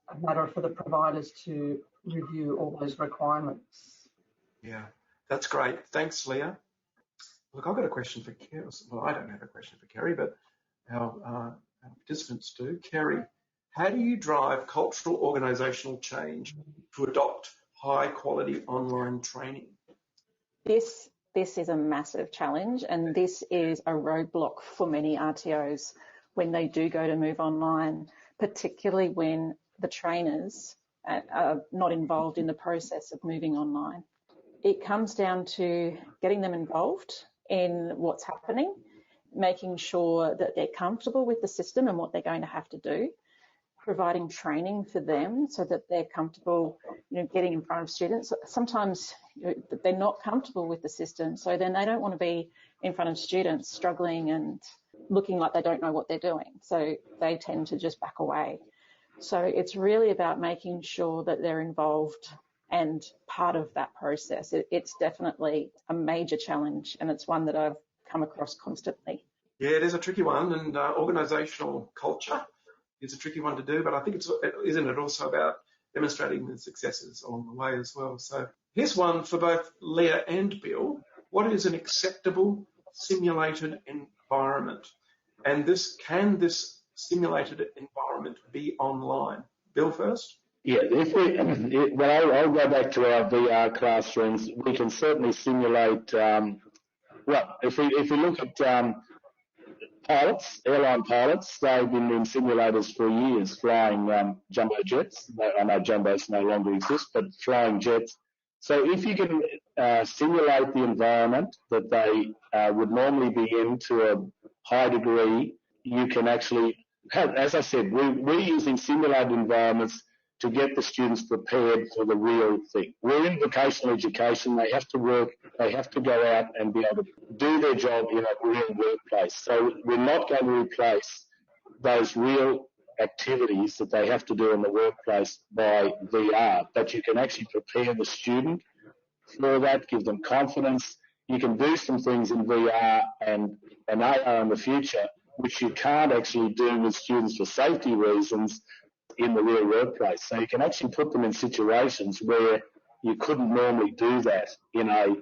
a matter for the providers to review all those requirements. Yeah, that's great. Thanks, Leah. Look, I've got a question for Kerry. Well, I don't have a question for Kerry, but our participants do. Kerry, how do you drive cultural organisational change to adopt high-quality online training? This this is a massive challenge, and this is a roadblock for many RTOs when they do go to move online, particularly when the trainers are not involved in the process of moving online. It comes down to getting them involved in what's happening, making sure that they're comfortable with the system and what they're going to have to do, providing training for them so that they're comfortable, getting in front of students. Sometimes they're not comfortable with the system, so then they don't want to be in front of students struggling and looking like they don't know what they're doing. So they tend to just back away. So it's really about making sure that they're involved and part of that process. It's definitely a major challenge, and it's one that I've come across constantly. Yeah, it is a tricky one, and organisational culture is a tricky one to do, but I think isn't it also about demonstrating the successes along the way as well. So here's one for both Leah and Bill. What is an acceptable simulated environment? And can this simulated environment be online? Bill first. Yeah, I'll go back to our VR classrooms. We can certainly simulate. If we look at pilots, airline pilots, they've been in simulators for years, flying jumbo jets. I know jumbos no longer exist, but flying jets. So if you can simulate the environment that they would normally be in to a high degree, you can actually have, as I said, we're using simulated environments to get the students prepared for the real thing. We're in vocational education. They have to work. They have to go out and be able to do their job in a real workplace. So we're not going to replace those real activities that they have to do in the workplace by VR, but you can actually prepare the student for that, give them confidence. You can do some things in VR and AR in the future, which you can't actually do with students for safety reasons in the real workplace. So you can actually put them in situations where you couldn't normally do that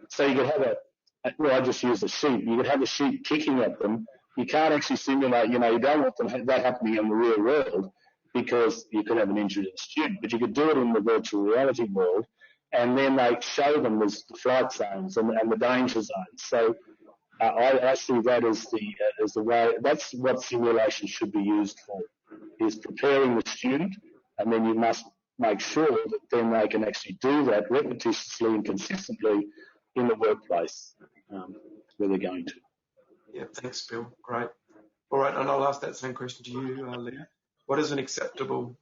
so you could have I just use a sheep. You could have a sheep kicking at them. You can't actually simulate, you don't want that happening in the real world because you could have an injured student, but you could do it in the virtual reality world, and then they show them the flight zones and the danger zones. So I see that as the way. That's what simulation should be used for, is preparing the student, and then you must make sure that then they can actually do that repetitiously and consistently in the workplace where they're going to. Yeah, thanks, Bill. Great. All right, and I'll ask that same question to you, Leah. What is an acceptable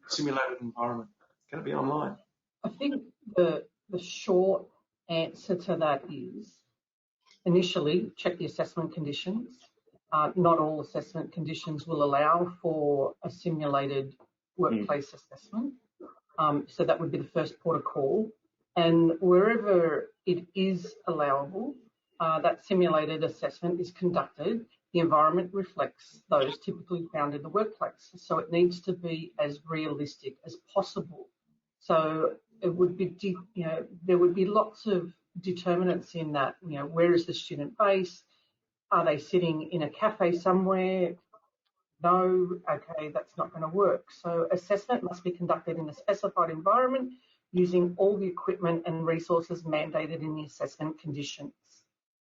simulated environment? Can it be online? I think the short answer to that is initially check the assessment conditions. Not all assessment conditions will allow for a simulated workplace assessment. So that would be the first port of call. And wherever it is allowable, that simulated assessment is conducted. The environment reflects those typically found in the workplace. So it needs to be as realistic as possible. So it would be, there would be lots of determinants in that. Where is the student based? Are they sitting in a cafe somewhere? No, okay, that's not going to work. So assessment must be conducted in a specified environment using all the equipment and resources mandated in the assessment conditions.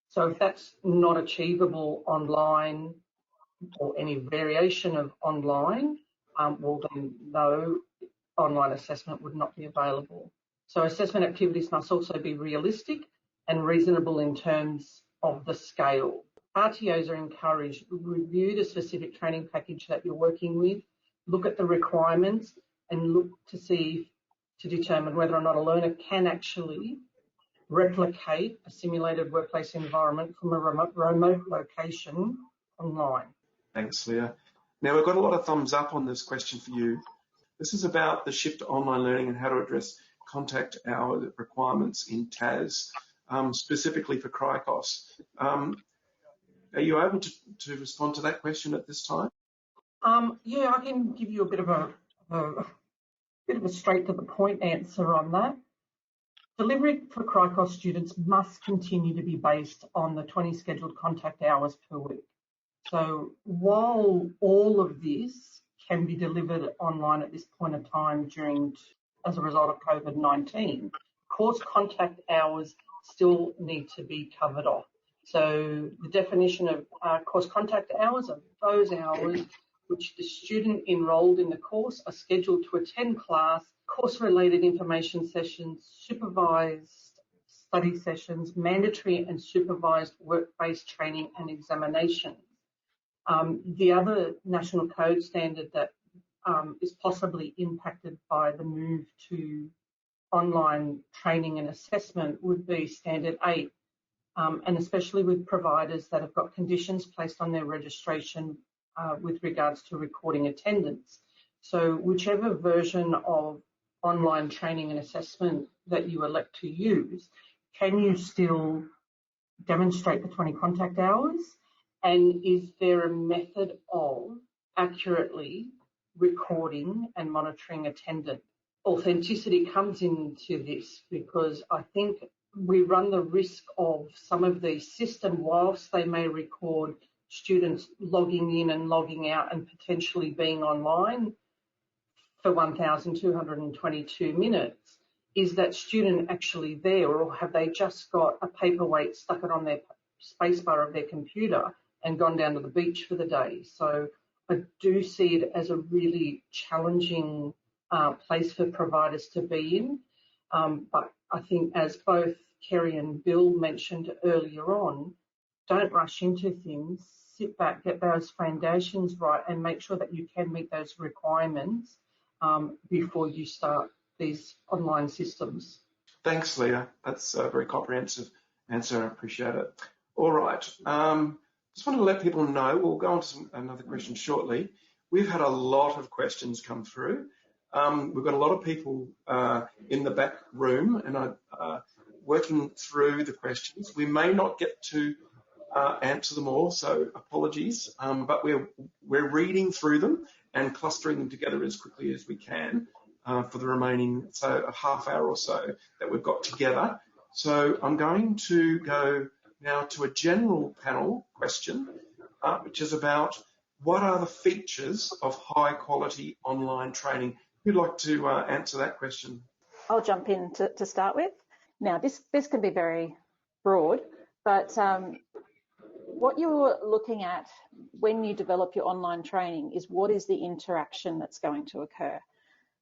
So if that's not achievable online or any variation of online, well then no, online assessment would not be available. So assessment activities must also be realistic and reasonable in terms of the scale. RTOs are encouraged to review the specific training package that you're working with, look at the requirements and look to determine whether or not a learner can actually replicate a simulated workplace environment from a remote location online. Thanks, Leah. Now, we've got a lot of thumbs up on this question for you. This is about the shift to online learning and how to address contact hour requirements in TAS, specifically for CRICOS. Are you able to respond to that question at this time? Yeah, I can give you a bit of a straight to the point answer on that. Delivery for CRICOS students must continue to be based on the 20 scheduled contact hours per week. So while all of this can be delivered online at this point of time as a result of COVID-19, course contact hours still need to be covered off. So the definition of course contact hours are those hours which the student enrolled in the course are scheduled to attend class, course-related information sessions, supervised study sessions, mandatory and supervised work-based training and examination. The other national code standard that is possibly impacted by the move to online training and assessment would be Standard 8, and especially with providers that have got conditions placed on their registration with regards to recording attendance. So whichever version of online training and assessment that you elect to use, can you still demonstrate the 20 contact hours? And is there a method of accurately recording and monitoring attendance? Authenticity comes into this because I think we run the risk of some of these systems, whilst they may record students logging in and logging out and potentially being online for 1,222 minutes, is that student actually there, or have they just got a paperweight, stuck it on their spacebar of their computer and gone down to the beach for the day? So I do see it as a really challenging place for providers to be in. But I think, as both Kerry and Bill mentioned earlier on, don't rush into things. Sit back, get those foundations right, and make sure that you can meet those requirements before you start these online systems. Thanks, Leah. That's a very comprehensive answer. I appreciate it. All right. Just want to let people know, we'll go on to another question shortly. We've had a lot of questions come through. We've got a lot of people in the back room and working through the questions. We may not get to answer them all, so apologies, but we're reading through them and clustering them together as quickly as we can for the remaining, so a half hour or so that we've got together. So I'm going to go now to a general panel question, which is about what are the features of high quality online training? Who'd like to answer that question? I'll jump in to start with. Now, this can be very broad, but what you're looking at when you develop your online training is what is the interaction that's going to occur.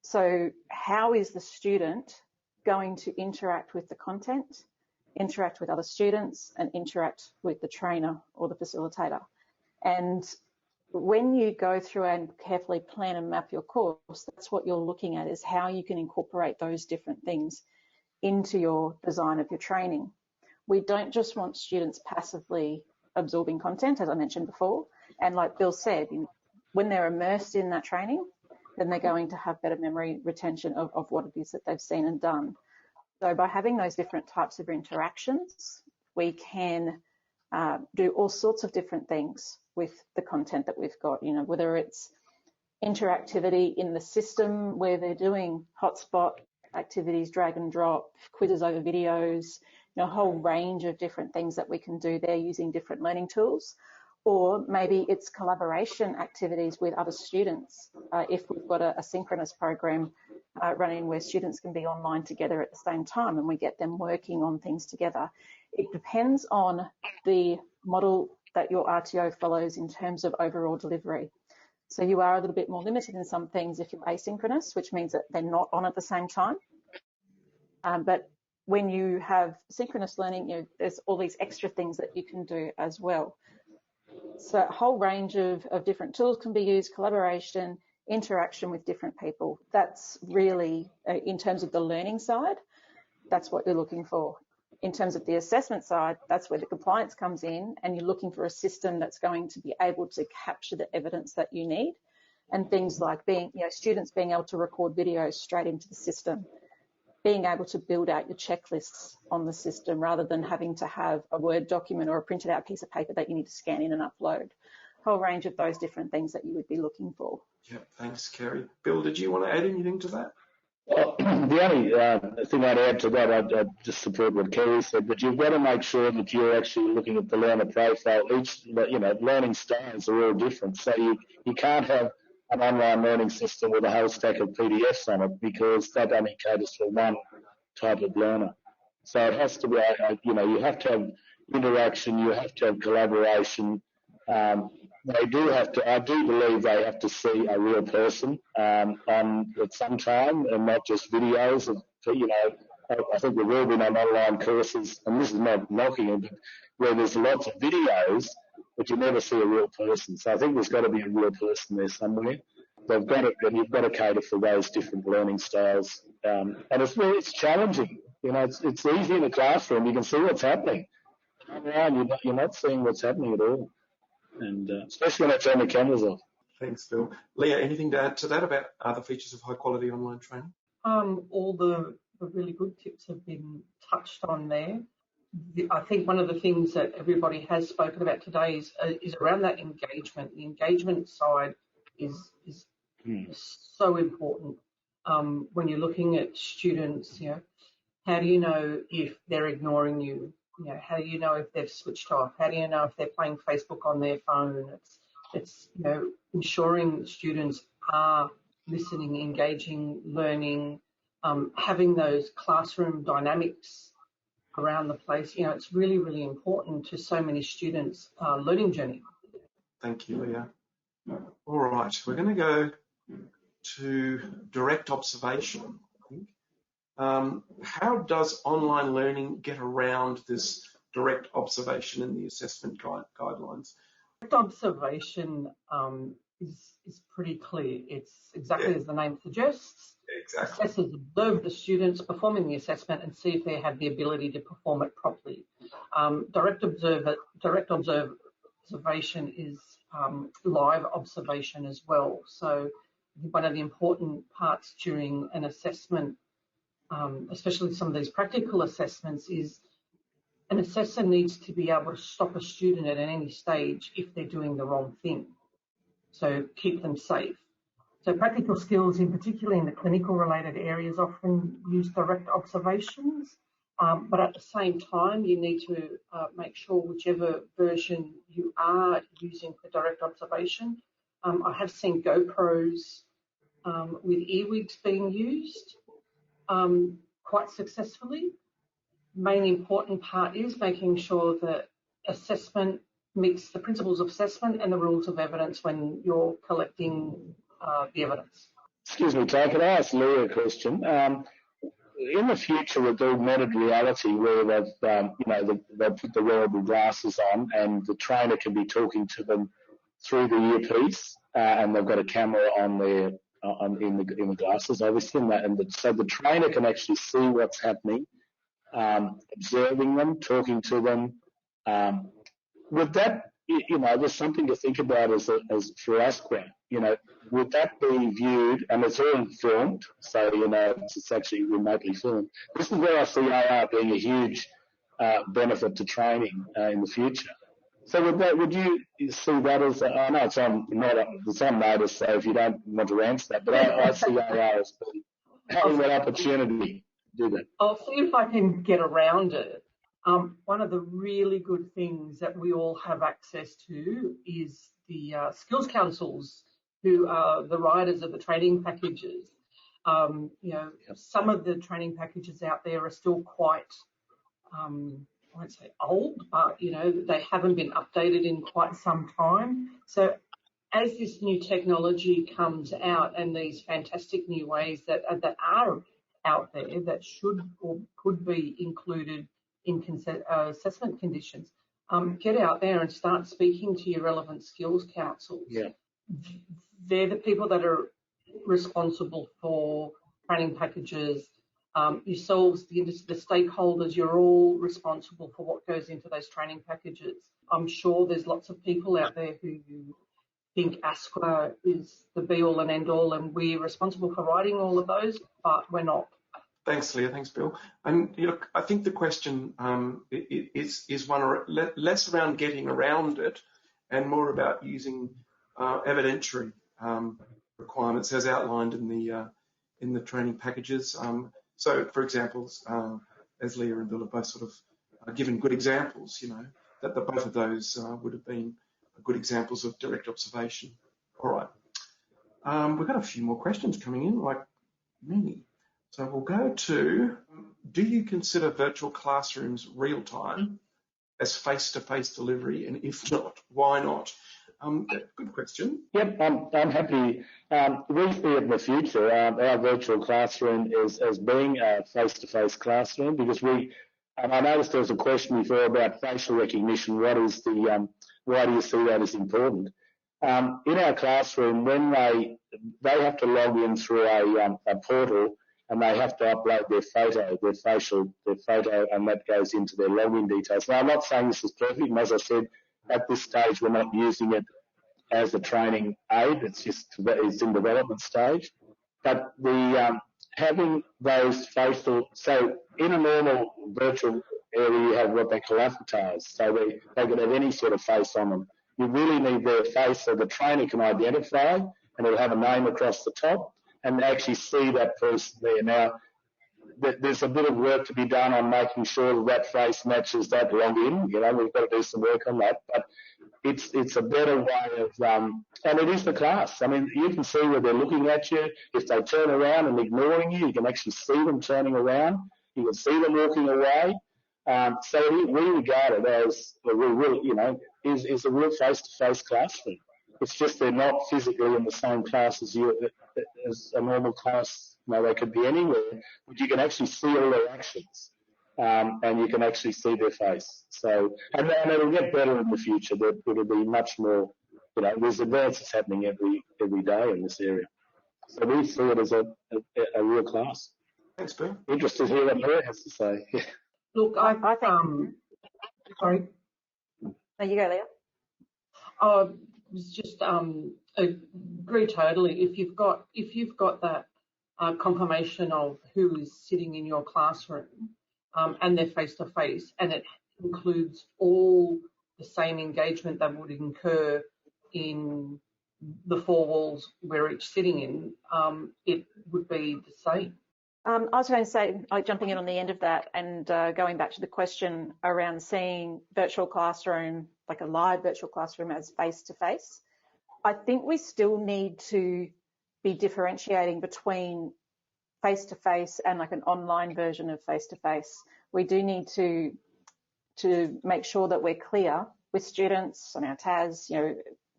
So how is the student going to interact with the content, interact with other students, and interact with the trainer or the facilitator? And when you go through and carefully plan and map your course, that's what you're looking at, is how you can incorporate those different things into your design of your training. We don't just want students passively absorbing content, as I mentioned before, and like Bill said, when they're immersed in that training, then they're going to have better memory retention of what it is that they've seen and done. So by having those different types of interactions, we can do all sorts of different things with the content that we've got, whether it's interactivity in the system where they're doing hotspot activities, drag and drop, quizzes over videos, a whole range of different things that we can do there using different learning tools. Or maybe it's collaboration activities with other students. If we've got a synchronous program running where students can be online together at the same time and we get them working on things together. It depends on the model that your RTO follows in terms of overall delivery. So you are a little bit more limited in some things if you're asynchronous, which means that they're not on at the same time. But when you have synchronous learning, there's all these extra things that you can do as well. So a whole range of different tools can be used, collaboration, interaction with different people. That's really, in terms of the learning side, that's what you're looking for. In terms of the assessment side, that's where the compliance comes in, and you're looking for a system that's going to be able to capture the evidence that you need, and things like students being able to record videos straight into the system, being able to build out your checklists on the system rather than having to have a Word document or a printed out piece of paper that you need to scan in and upload. A whole range of those different things that you would be looking for. Yeah, thanks, Kerry. Bill, did you want to add anything to that? Well, the only thing I'd add to that, I'd just support what Kerry said, but you've got to make sure that you're actually looking at the learner profile. Each, learning styles are all different. So you can't have an online learning system with a whole stack of PDFs on it, because that only caters for one type of learner. So it has to be, you have to have interaction, you have to have collaboration. They do have to, I do believe they have to see a real person on at some time, and not just videos of, I think we've all been on online courses, and this is not knocking it, but where there's lots of videos, but you never see a real person. So I think there's got to be a real person there somewhere. They've got to, and you've got to cater for those different learning styles. And it's challenging. It's easy in the classroom. You can see what's happening. Online, you're not seeing what's happening at all. And especially when I turn the cameras off. Thanks, Phil. Leah, anything to add to that about other features of high quality online training? All the really good tips have been touched on there. I think one of the things that everybody has spoken about today is around that engagement. The engagement side is so important when you're looking at students. How do you know if they're ignoring you? How do you know if they've switched off? How do you know if they're playing Facebook on their phone? It's ensuring students are listening, engaging, learning, having those classroom dynamics around the place. It's really, really important to so many students' learning journey. Thank you, Leah. All right, we're going to go to direct observation, I think. How does online learning get around this direct observation in the assessment guidelines? Direct observation is pretty clear. It's exactly as the name suggests. Exactly. Assessors observe the students performing the assessment and see if they have the ability to perform it properly. Direct observation is live observation as well. So one of the important parts during an assessment, especially some of these practical assessments, is an assessor needs to be able to stop a student at any stage if they're doing the wrong thing. So keep them safe. So practical skills, in particular in the clinical related areas, often use direct observations, but at the same time, you need to make sure whichever version you are using for direct observation. I have seen GoPros with earwigs being used quite successfully. Main important part is making sure that assessment meets the principles of assessment and the rules of evidence when you're collecting the evidence. Excuse me, Ty, can I ask Leah a question? In the future, with the augmented reality, where they've put the wearable glasses on, and the trainer can be talking to them through the earpiece, and they've got a camera on their in the glasses, obviously, so the trainer can actually see what's happening, observing them, talking to them. Would that, there's something to think about as for us, Grant. Would that be viewed, and it's all filmed, so, it's actually remotely filmed. This is where I see AR being a huge benefit to training in the future. So would you see that as, I know it's on notice, so if you don't want to answer that, but I see AR as having that opportunity to do that. I'll see if I can get around it. One of the really good things that we all have access to is the skills councils, who are the writers of the training packages. Some of the training packages out there are still quite, I won't say old, but, they haven't been updated in quite some time. So as this new technology comes out and these fantastic new ways that are out there that should or could be included in assessment conditions, get out there and start speaking to your relevant skills councils. Yeah. They're the people that are responsible for training packages. Yourselves, the stakeholders, you're all responsible for what goes into those training packages. I'm sure there's lots of people out there who think ASQA is the be-all and end-all, and we're responsible for writing all of those, but we're not. Thanks, Leah. Thanks, Bill. And I think the question is one less around getting around it and more about using evidentiary requirements as outlined in the training packages. So, for example, as Leah and Bill have both sort of given good examples, that both of those would have been good examples of direct observation. All right. We've got a few more questions coming in, like many. So we'll go to, do you consider virtual classrooms real-time as face-to-face delivery? And if not, why not? Good question. Yep, I'm happy. We see it in the future. Our virtual classroom as being a face-to-face classroom, because I noticed there was a question before about facial recognition. Why do you see that as important? In our classroom, when they have to log in through a portal, and they have to upload their photo, and that goes into their login details. Now, I'm not saying this is perfect, and as I said, at this stage, we're not using it as a training aid. It's in development stage. But having those facial, so in a normal virtual area, you have what they call avatars. So they can have any sort of face on them. You really need their face so the trainer can identify, and it'll have a name across the top, and actually see that person there. Now, there's a bit of work to be done on making sure that face matches that login. We've got to do some work on that, but it's a better way of, and it is the class. I mean, you can see where they're looking at you. If they turn around and ignoring you, you can actually see them turning around. You can see them walking away. So we regard it as a real, is a real face-to-face classroom. It's just they're not physically in the same class as a normal class. They could be anywhere, but you can actually see all their actions, and you can actually see their face. So, and it'll get better in the future. It'll be much more, there's advances happening every day in this area. So we see it as a real class. Thanks, Bill. Interested to hear what Mary has to say. Look, I think. Sorry. No, you go, Leah. It's just agree totally. If you've got that confirmation of who is sitting in your classroom, and they're face to face, and it includes all the same engagement that would incur in the four walls we're each sitting in, it would be the same. I was going to say, jumping in on the end of that and going back to the question around seeing virtual classroom, like a live virtual classroom, as face-to-face, I think we still need to be differentiating between face-to-face and like an online version of face-to-face. We do need to make sure that we're clear with students on our TAS,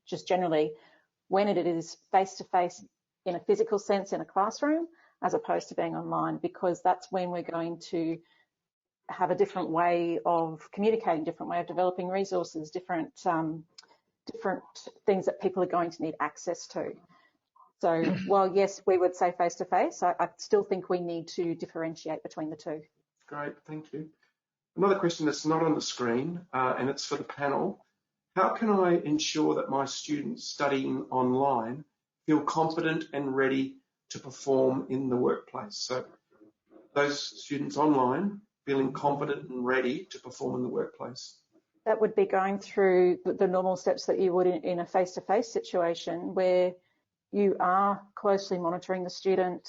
just generally, when it is face-to-face in a physical sense in a classroom, as opposed to being online, because that's when we're going to have a different way of communicating, different way of developing resources, different things that people are going to need access to. So while, yes, we would say face-to-face, I still think we need to differentiate between the two. Great, thank you. Another question that's not on the screen, and it's for the panel. How can I ensure that my students studying online feel confident and ready to perform in the workplace? So those students online feeling confident and ready to perform in the workplace. That would be going through the normal steps that you would in a face-to-face situation, where you are closely monitoring the student,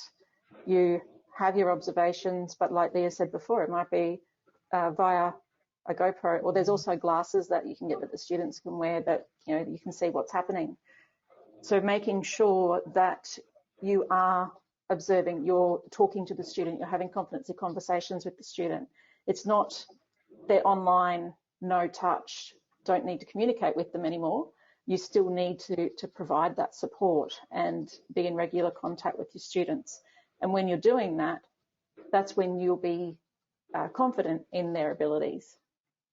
you have your observations, but like Leah said before, it might be via a GoPro, or there's also glasses that you can get that the students can wear that you can see what's happening. So making sure that you are observing, you're talking to the student, you're having competency conversations with the student. It's not they're online, no touch, don't need to communicate with them anymore. You still need to provide that support and be in regular contact with your students. And when you're doing that, that's when you'll be confident in their abilities.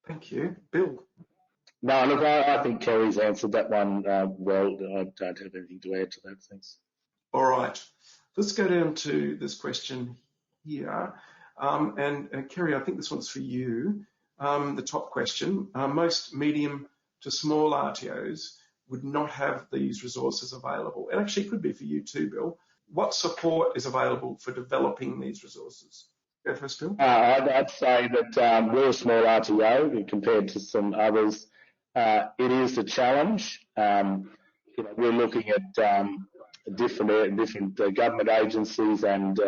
Thank you. Bill? No, look, I think Kerry's answered that one well. I don't have anything to add to that. Thanks. All right. Let's go down to this question here. And Kerry, I think this one's for you. The top question. Most medium to small RTOs would not have these resources available. And actually, it could be for you too, Bill. What support is available for developing these resources? Go first, Bill. I'd say that we're a small RTO compared to some others. It is a challenge. We're looking at different government agencies and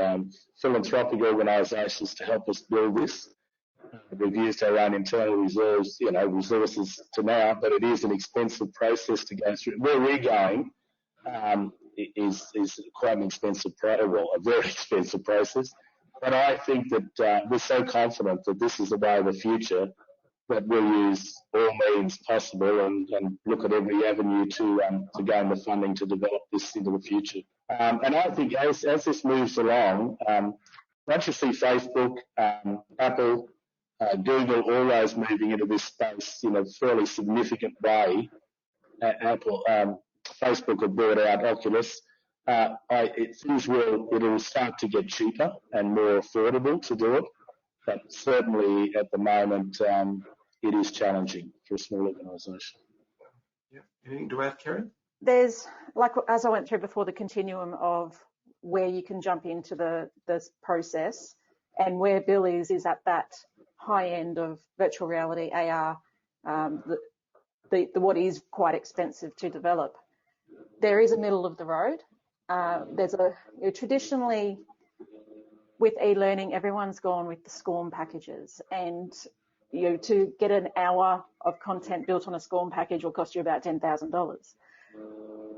philanthropic organisations to help us build this. We've used our own internal resources to now, but it is an expensive process to go through. Where we're going is quite an expensive, a very expensive process. But I think that we're so confident that this is the way of the future that we'll use all means possible and look at every avenue to gain the funding to develop this into the future. And I think as this moves along, once you see Facebook, Apple, Google, all those moving into this space in a fairly significant way, Facebook have brought out Oculus. It'll start to get cheaper and more affordable to do it, but certainly at the moment it is challenging for a small organisation. Yeah. Anything to add, Kerry? There's, like as I went through before, the continuum of where you can jump into the process, and where Bill is at that high end of virtual reality, AR, the what is quite expensive to develop. There is a middle of the road. Traditionally with e-learning, everyone's gone with the SCORM packages, and to get an hour of content built on a SCORM package will cost you about $10,000.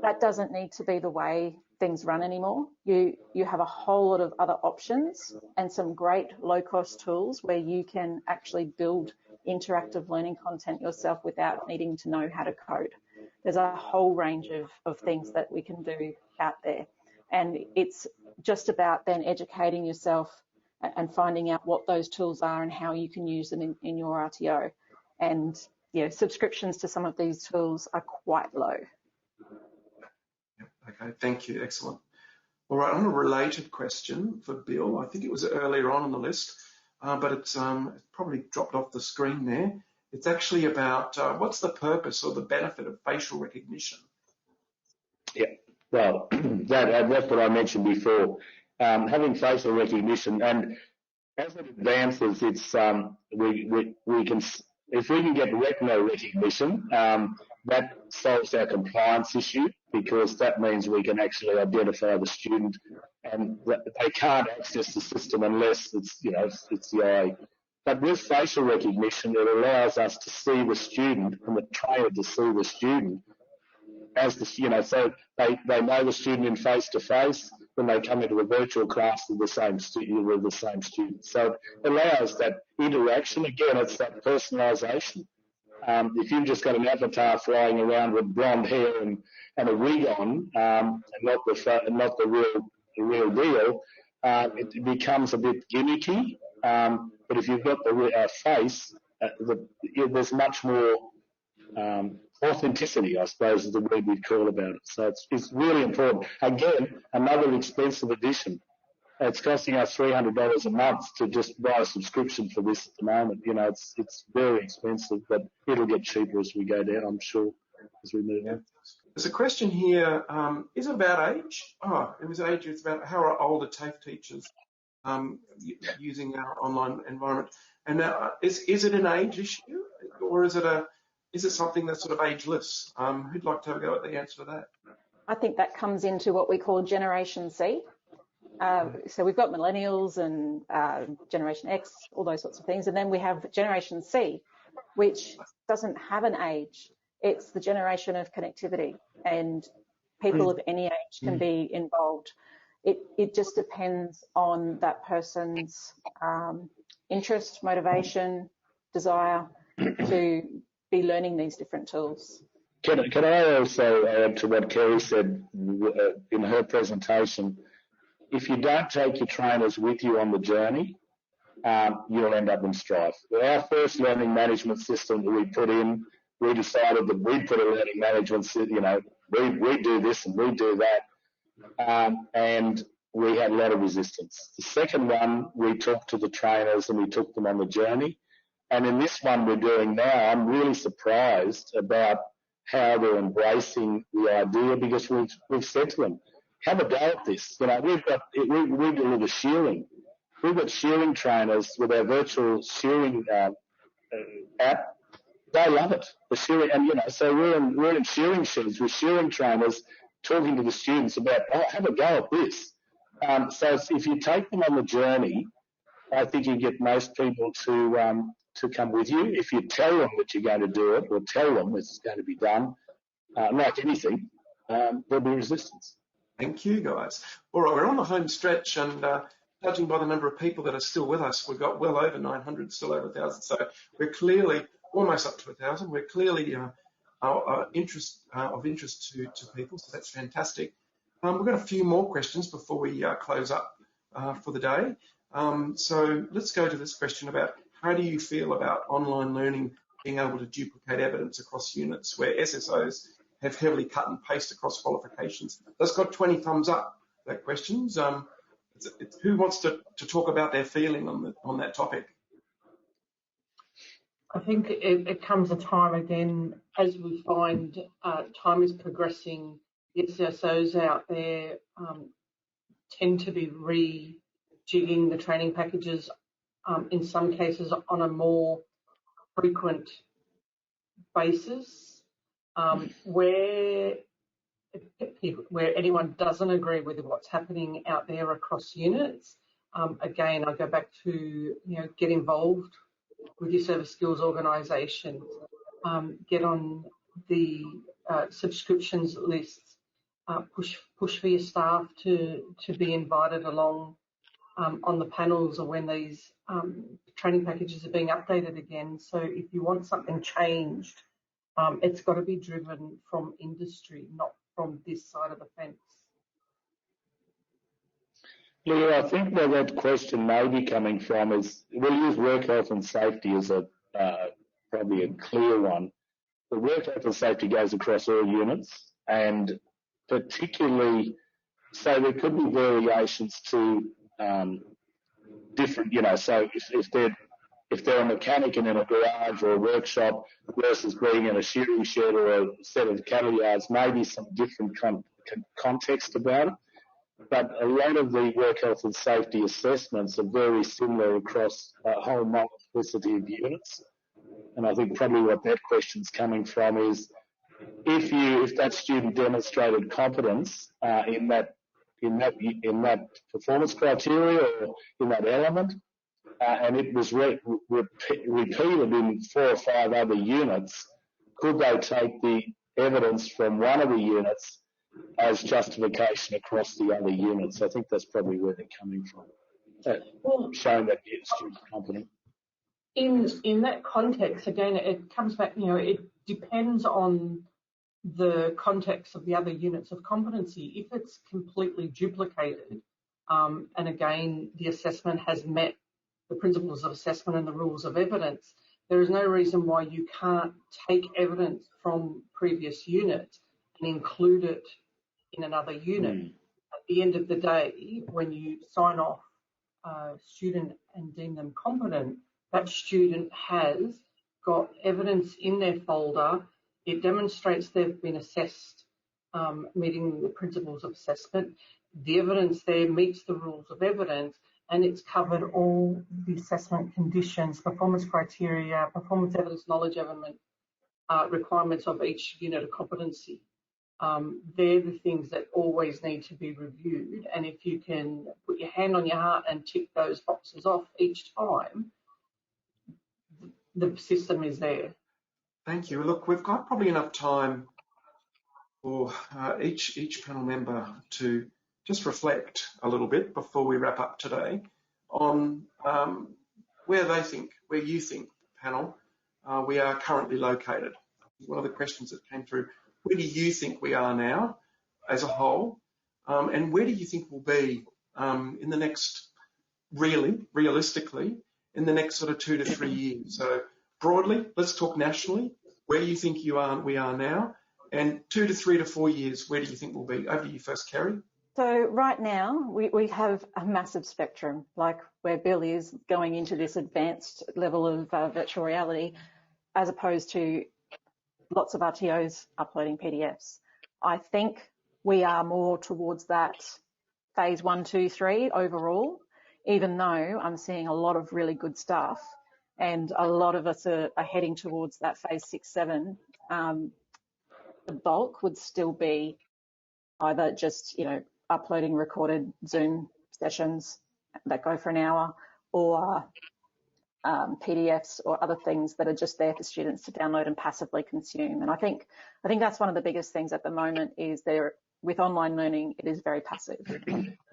That doesn't need to be the way things run anymore. You have a whole lot of other options and some great low-cost tools where you can actually build interactive learning content yourself without needing to know how to code. There's a whole range of things that we can do out there. And it's just about then educating yourself and finding out what those tools are and how you can use them in your RTO. And subscriptions to some of these tools are quite low. Okay, thank you, excellent. All right, on a related question for Bill, I think it was earlier on the list, but it's probably dropped off the screen there. It's actually about what's the purpose or the benefit of facial recognition? Yeah, well, that's what I mentioned before. Having facial recognition, and as it advances, it's we can, if we can get retinal recognition, that solves our compliance issue, because that means we can actually identify the student, and they can't access the system unless it's it's the eye. But with facial recognition, it allows us to see the student and the trainer to see the student as the so they know the student in face to face. When they come into a virtual class with the same student, so it allows that interaction. Again, it's that personalisation. If you've just got an avatar flying around with blonde hair and a wig on, and not the real deal, it becomes a bit gimmicky. But if you've got the face, there's much more authenticity, I suppose, is the word we'd call about it. So it's really important. Again, another expensive addition. It's costing us $300 a month to just buy a subscription for this at the moment. It's very expensive, but it'll get cheaper as we go down, I'm sure, as we move on. There's a question here. Is it about age? It was age. It's about how are older TAFE teachers using our online environment. And now, is it an age issue, or is it something that's sort of ageless? Who'd like to have a go at the answer to that? I think that comes into what we call Generation C. So we've got millennials and Generation X, all those sorts of things. And then we have Generation C, which doesn't have an age. It's the generation of connectivity, and people of any age can be involved. It just depends on that person's interest, motivation, desire to be learning these different tools. Can I also add to what Kerry said in her presentation? If you don't take your trainers with you on the journey, you'll end up in strife. Our first learning management system that we put in, we decided that we'd put a learning management system, we do this and we do that, and we had a lot of resistance. The second one, we talked to the trainers and we took them on the journey. And in this one we're doing now, I'm really surprised about how they're embracing the idea, because we've said to them, have a go at this. We deliver shearing. We've got shearing trainers with our virtual shearing app. They love it. The shearing, and so we're in shearing sheds with shearing trainers talking to the students about, have a go at this. So if you take them on the journey, I think you get most people to come with you. If you tell them that you're going to do it, or tell them it's going to be done, like anything, there'll be resistance. Thank you, guys. All right, we're on the home stretch, and judging by the number of people that are still with us, we've got well over 900, still over 1,000. So we're clearly almost up to 1,000. We're clearly of interest to people, so that's fantastic. We've got a few more questions before we close up for the day. So let's go to this question about how do you feel about online learning being able to duplicate evidence across units where SSOs have heavily cut and paste across qualifications? That's got 20 thumbs up, that question's. Who wants to talk about their feeling on that topic? I think it comes a time again, as we find time is progressing, the SSOs out there tend to be rejigging the training packages, in some cases on a more frequent basis, where anyone doesn't agree with what's happening out there across units. Again, I go back to, get involved with your service skills organisations, get on the subscriptions lists, push for your staff to be invited along on the panels or when these training packages are being updated again. So if you want something changed, it's got to be driven from industry, not from this side of the fence. Leah, I think where that question may be coming from is, we'll use work health and safety as probably a clear one. The work health and safety goes across all units, and particularly, so there could be variations to different, so if they're a mechanic in a garage or a workshop versus being in a shooting shed or a set of cattle yards, maybe some different context about it. But a lot of the work health and safety assessments are very similar across a whole multiplicity of units. And I think probably what that question's coming from is, if that student demonstrated competence in that performance criteria or in that element, and it was repeated in 4 or 5 other units, could they take the evidence from one of the units as justification across the other units? I think that's probably where they're coming from, showing that the student's competent. In that context, again, it comes back, it depends on the context of the other units of competency. If it's completely duplicated, and again, the assessment has met the principles of assessment and the rules of evidence, there is no reason why you can't take evidence from previous units and include it in another unit. At the end of the day, when you sign off a student and deem them competent, that student has got evidence in their folder. It demonstrates they've been assessed, meeting the principles of assessment. The evidence there meets the rules of evidence, and it's covered all the assessment conditions, performance criteria, performance evidence, knowledge element requirements of each unit of competency. They're the things that always need to be reviewed, and if you can put your hand on your heart and tick those boxes off each time, the system is there. Thank you. Look, we've got probably enough time for each panel member to just reflect a little bit before we wrap up today on where you think, panel, we are currently located. One of the questions that came through, where do you think we are now as a whole, and where do you think we'll be in the next, realistically, in the next sort of 2 to 3 years? So broadly, let's talk nationally. Where do you think we are now? And 2 to 3 to 4 years, where do you think we'll be? Over to you first, Kerry. So right now, we have a massive spectrum, like where Bill is going into this advanced level of virtual reality, as opposed to lots of RTOs uploading PDFs. I think we are more towards that phase 1, 2, 3 overall, even though I'm seeing a lot of really good stuff, and a lot of us are heading towards that phase 6, 7. The bulk would still be either just, uploading recorded Zoom sessions that go for an hour, or PDFs or other things that are just there for students to download and passively consume. And I think that's one of the biggest things at the moment is with online learning, it is very passive.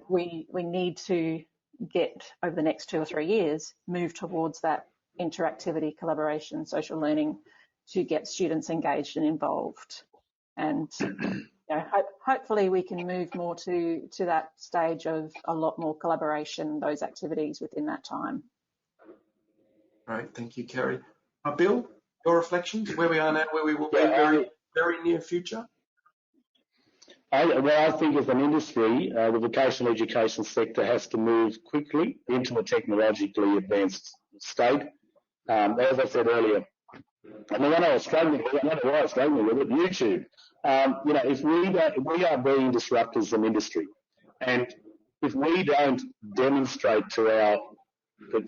We need to get over the next 2 or 3 years, move towards that interactivity, collaboration, social learning to get students engaged and involved. And hopefully we can move more to that stage of a lot more collaboration, those activities within that time. Right, thank you, Kerry. Bill, your reflections, where we are now, where we will be very, very near future? I think as an industry, the vocational education sector has to move quickly into a technologically advanced state. As I said earlier, and the one I was struggling with, I don't know why I was struggling with it, YouTube. If we are being disruptors as an industry, and if we don't demonstrate to our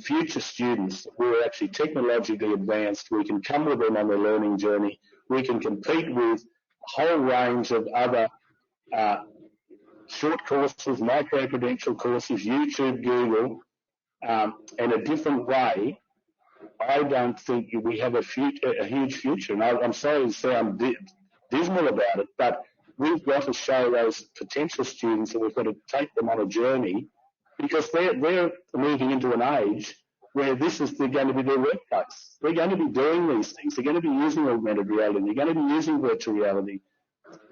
future students we're actually technologically advanced, we can come with them on their learning journey, we can compete with a whole range of other short courses, micro-credential courses, YouTube, Google, in a different way, I don't think we have a huge future. And I'm sorry to sound dismal about it, but we've got to show those potential students that we've got to take them on a journey, because they're moving into an age where they're going to be their workplace. They're going to be doing these things. They're going to be using augmented reality. They're going to be using virtual reality.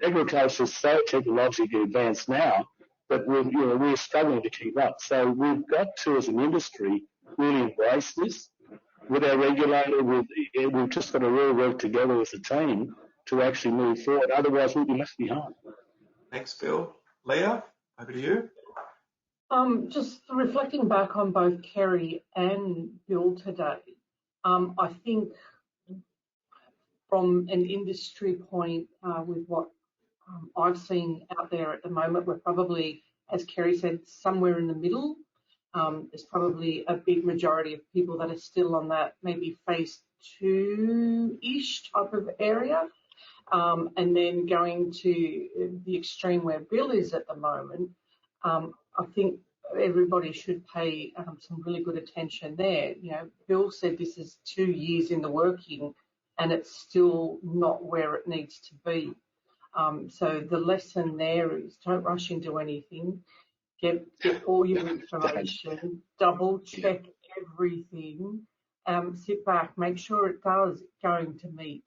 Agriculture is so technologically advanced now that we're struggling to keep up. So we've got to, as an industry, really embrace this. With our regulator, we've just got to really work together as a team to actually move forward. Otherwise, we'll be left behind. Thanks, Bill. Leah, over to you. Just reflecting back on both Kerry and Bill today, I think from an industry point, with what I've seen out there at the moment, we're probably, as Kerry said, somewhere in the middle. There's probably a big majority of people that are still on that maybe phase 2-ish type of area, and then going to the extreme where Bill is at the moment. I think everybody should pay some really good attention there. Bill said this is 2 years in the working, and it's still not where it needs to be. So the lesson there is don't rush into anything. Get all your information, double check everything, sit back, make sure it does going to meet,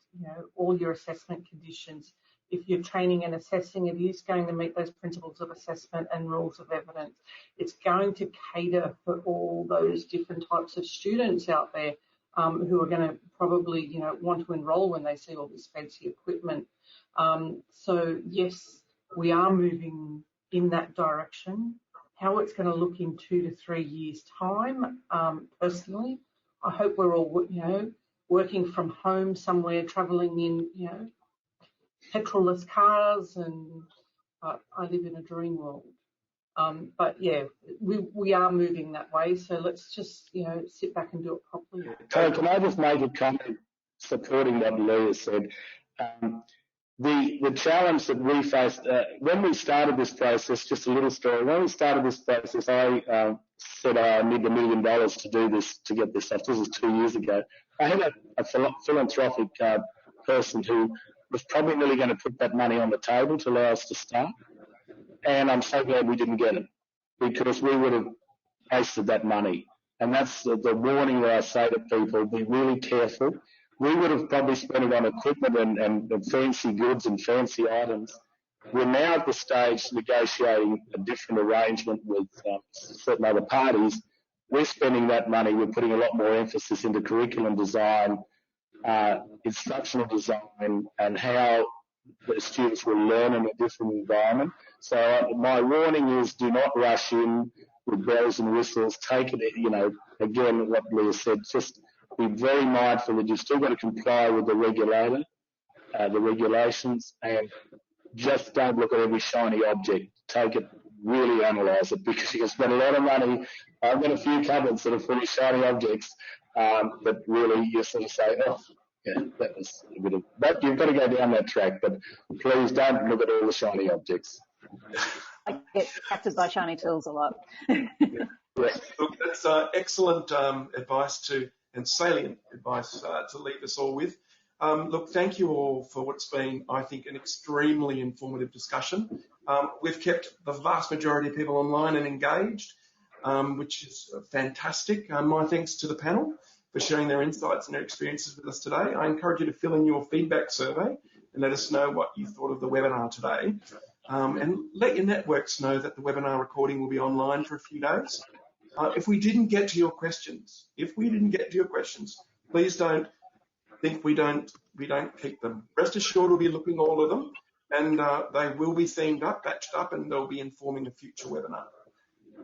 all your assessment conditions. If you're training and assessing, it is going to meet those principles of assessment and rules of evidence. It's going to cater for all those different types of students out there who are going to probably, want to enrol when they see all this fancy equipment. So yes, we are moving in that direction. How it's going to look in 2 to 3 years' time, personally, I hope we're all, working from home somewhere, travelling in, petrol-less cars, and I live in a dream world. But yeah, we are moving that way. So let's just, sit back and do it properly. Can I just make a comment supporting what Leah said? The challenge that we faced when we started this process, just a little story. When we started this process, I said I need $1 million to do this, to get this stuff. This was 2 years ago. I had a philanthropic person who was probably really going to put that money on the table to allow us to start. And I'm so glad we didn't get it, because we would have wasted that money. And that's the warning that I say to people: be really careful. We would have probably spent it on equipment and fancy goods and fancy items. We're now at the stage negotiating a different arrangement with certain other parties. We're spending that money. We're putting a lot more emphasis into curriculum design, instructional design, and how the students will learn in a different environment. So my warning is, do not rush in with bells and whistles. Take it, again, what Leah said, just be very mindful that you've still got to comply with the regulator, the regulations, and just don't look at every shiny object. Take it, really analyse it, because you can spend a lot of money. I've got a few cupboards that are full of shiny objects, but really you sort of say, oh, yeah, that was a bit of, but you've got to go down that track, but please don't look at all the shiny objects. I get captured by shiny tools a lot. Yeah. Look, that's excellent advice and salient advice to leave us all with. Look, thank you all for what's been, I think, an extremely informative discussion. We've kept the vast majority of people online and engaged. which is fantastic. My thanks to the panel for sharing their insights and their experiences with us today. I encourage you to fill in your feedback survey and let us know what you thought of the webinar today. And let your networks know that the webinar recording will be online for a few days. If we didn't get to your questions, please don't think we don't keep them. Rest assured we'll be looking at all of them, and they will be themed up, batched up, and they'll be informing a future webinar.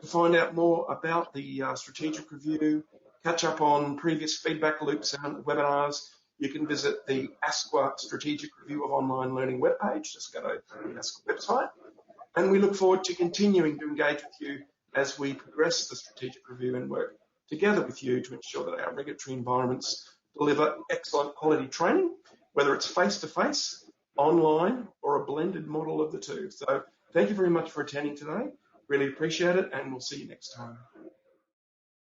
To find out more about the strategic review, catch up on previous feedback loops and webinars, you can visit the ASQA Strategic Review of Online Learning webpage. Just go to the ASQA website. And we look forward to continuing to engage with you as we progress the strategic review and work together with you to ensure that our regulatory environments deliver excellent quality training, whether it's face-to-face, online, or a blended model of the two. So thank you very much for attending today. Really appreciate it, and we'll see you next time.